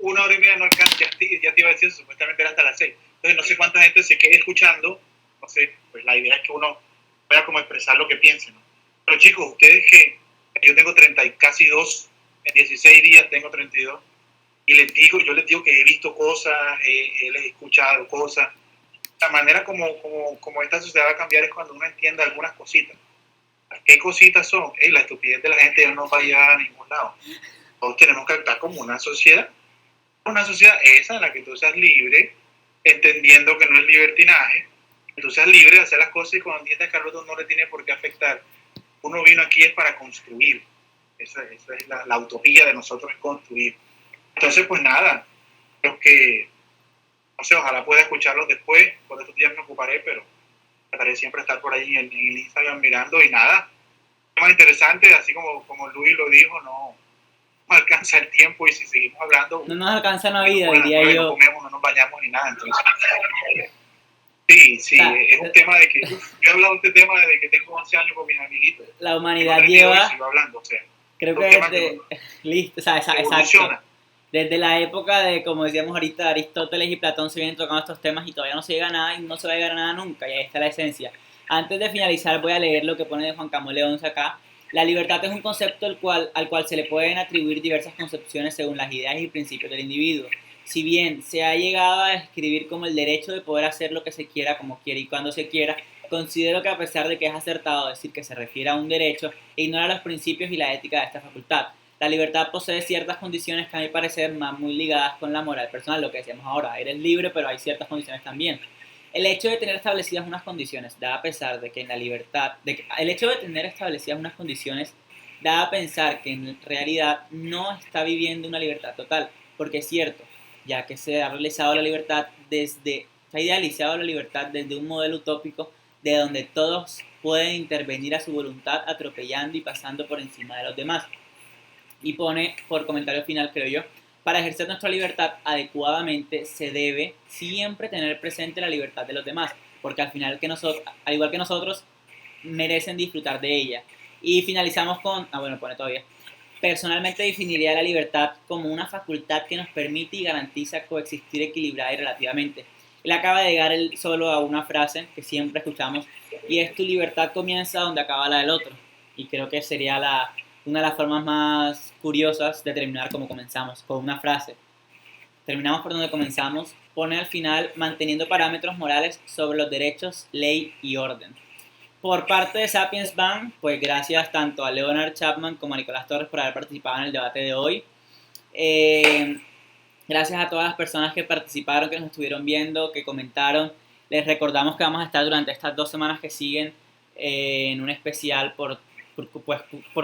1 hora y media no alcanza, ya te iba a decir, supuestamente era hasta las 6. Entonces no sé cuánta gente se quede escuchando, no sé, pues la idea es que uno pueda como expresar lo que piense, ¿no? Pero chicos, ustedes que yo tengo 30 y casi 2, en 16 días tengo 32, y yo les digo que he visto cosas, he escuchado cosas. La manera como esta sociedad va a cambiar es cuando uno entienda algunas cositas. ¿Qué cositas son? La estupidez de la gente ya no va a llegar a ningún lado. Todos tenemos que actuar como una sociedad esa en la que tú seas libre, entendiendo que no es libertinaje, que tú seas libre de hacer las cosas y cuando entiendas que al otro no le tiene por qué afectar. Uno vino aquí es para construir. Esa es la utopía de nosotros, es construir. Entonces, pues nada, creo que, no sé, ojalá pueda escucharlos después, por estos días me ocuparé, pero trataré siempre estar por ahí en el Instagram mirando y nada. Más interesante, así como Luis lo dijo, no alcanza el tiempo y si seguimos hablando No nos alcanza la no vida, diría no yo. comemos, no nos bañamos ni nada, entonces sí, es un tema de que yo he hablado de este tema desde que tengo 11 años con mis amiguitos. La humanidad Tengo 32 lleva, y sigo hablando, o sea, creo es que un tema desde, listo, o sea, exacto. evoluciona. Desde la época de, como decíamos ahorita, Aristóteles y Platón se vienen tocando estos temas y todavía no se llega a nada y no se va a llegar a nada nunca, y ahí está la esencia. Antes de finalizar voy a leer lo que pone de Juan Camilo 11 acá. La libertad es un concepto al cual se le pueden atribuir diversas concepciones según las ideas y principios del individuo. Si bien se ha llegado a describir como el derecho de poder hacer lo que se quiera, como quiera y cuando se quiera, considero que a pesar de que es acertado decir que se refiere a un derecho, ignora los principios y la ética de esta facultad. La libertad posee ciertas condiciones que a mi parecer van muy ligadas con la moral personal, lo que decíamos ahora, eres libre pero hay ciertas condiciones también. El hecho de tener establecidas unas condiciones da a pesar de que en la libertad, el hecho de tener establecidas unas condiciones da a pensar que en realidad no está viviendo una libertad total, porque es cierto, ya que se ha realizado la libertad se ha idealizado la libertad desde un modelo utópico de donde todos pueden intervenir a su voluntad atropellando y pasando por encima de los demás. Y pone por comentario final, creo yo, para ejercer nuestra libertad adecuadamente se debe siempre tener presente la libertad de los demás, porque al final al igual que nosotros, merecen disfrutar de ella. Y finalizamos con, bueno, pone todavía, personalmente definiría la libertad como una facultad que nos permite y garantiza coexistir equilibrada y relativamente. Él acaba de llegar solo a una frase que siempre escuchamos, y es: tu libertad comienza donde acaba la del otro. Y creo que sería una de las formas más curiosas de terminar como comenzamos, con una frase. Terminamos por donde comenzamos, pone al final manteniendo parámetros morales sobre los derechos, ley y orden. Por parte de Sapiens Bank, pues gracias tanto a Leonard Chapman como a Nicolás Torres por haber participado en el debate de hoy. Gracias a todas las personas que participaron, que nos estuvieron viendo, que comentaron. Les recordamos que vamos a estar durante estas 2 semanas que siguen en un especial por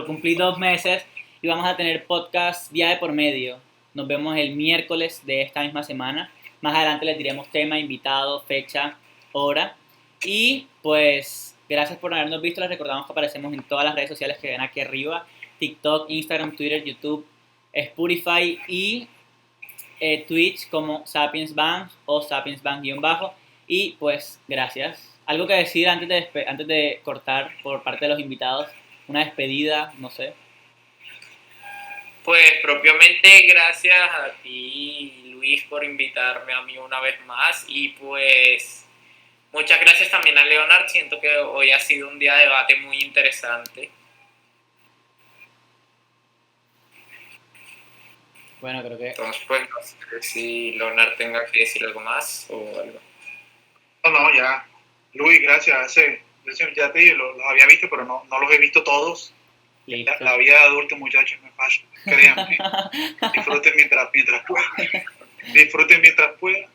cumplir 2 meses y vamos a tener podcast día de por medio. Nos vemos el miércoles de esta misma semana. Más adelante les diremos tema, invitado, fecha, hora. Y pues gracias por habernos visto. Les recordamos que aparecemos en todas las redes sociales que ven aquí arriba: TikTok, Instagram, Twitter, YouTube, Spotify y Twitch como Sapiens Bank o Sapiens Bank-bajo. Y pues gracias. ¿Algo que decir antes de cortar por parte de los invitados? Una despedida, no sé. Pues propiamente gracias a ti, Luis, por invitarme a mí una vez más, y pues muchas gracias también a Leonard. Siento que hoy ha sido un día de debate muy interesante. Bueno, creo que... Entonces, pues no sé si Leonard tenga que decir algo más o algo. No, ya. Luis, gracias. Ya te digo, los había visto, pero no los he visto todos. La vida de adulto, muchachos, no es fácil. Créanme. Disfruten mientras puedan. Disfruten mientras puedan.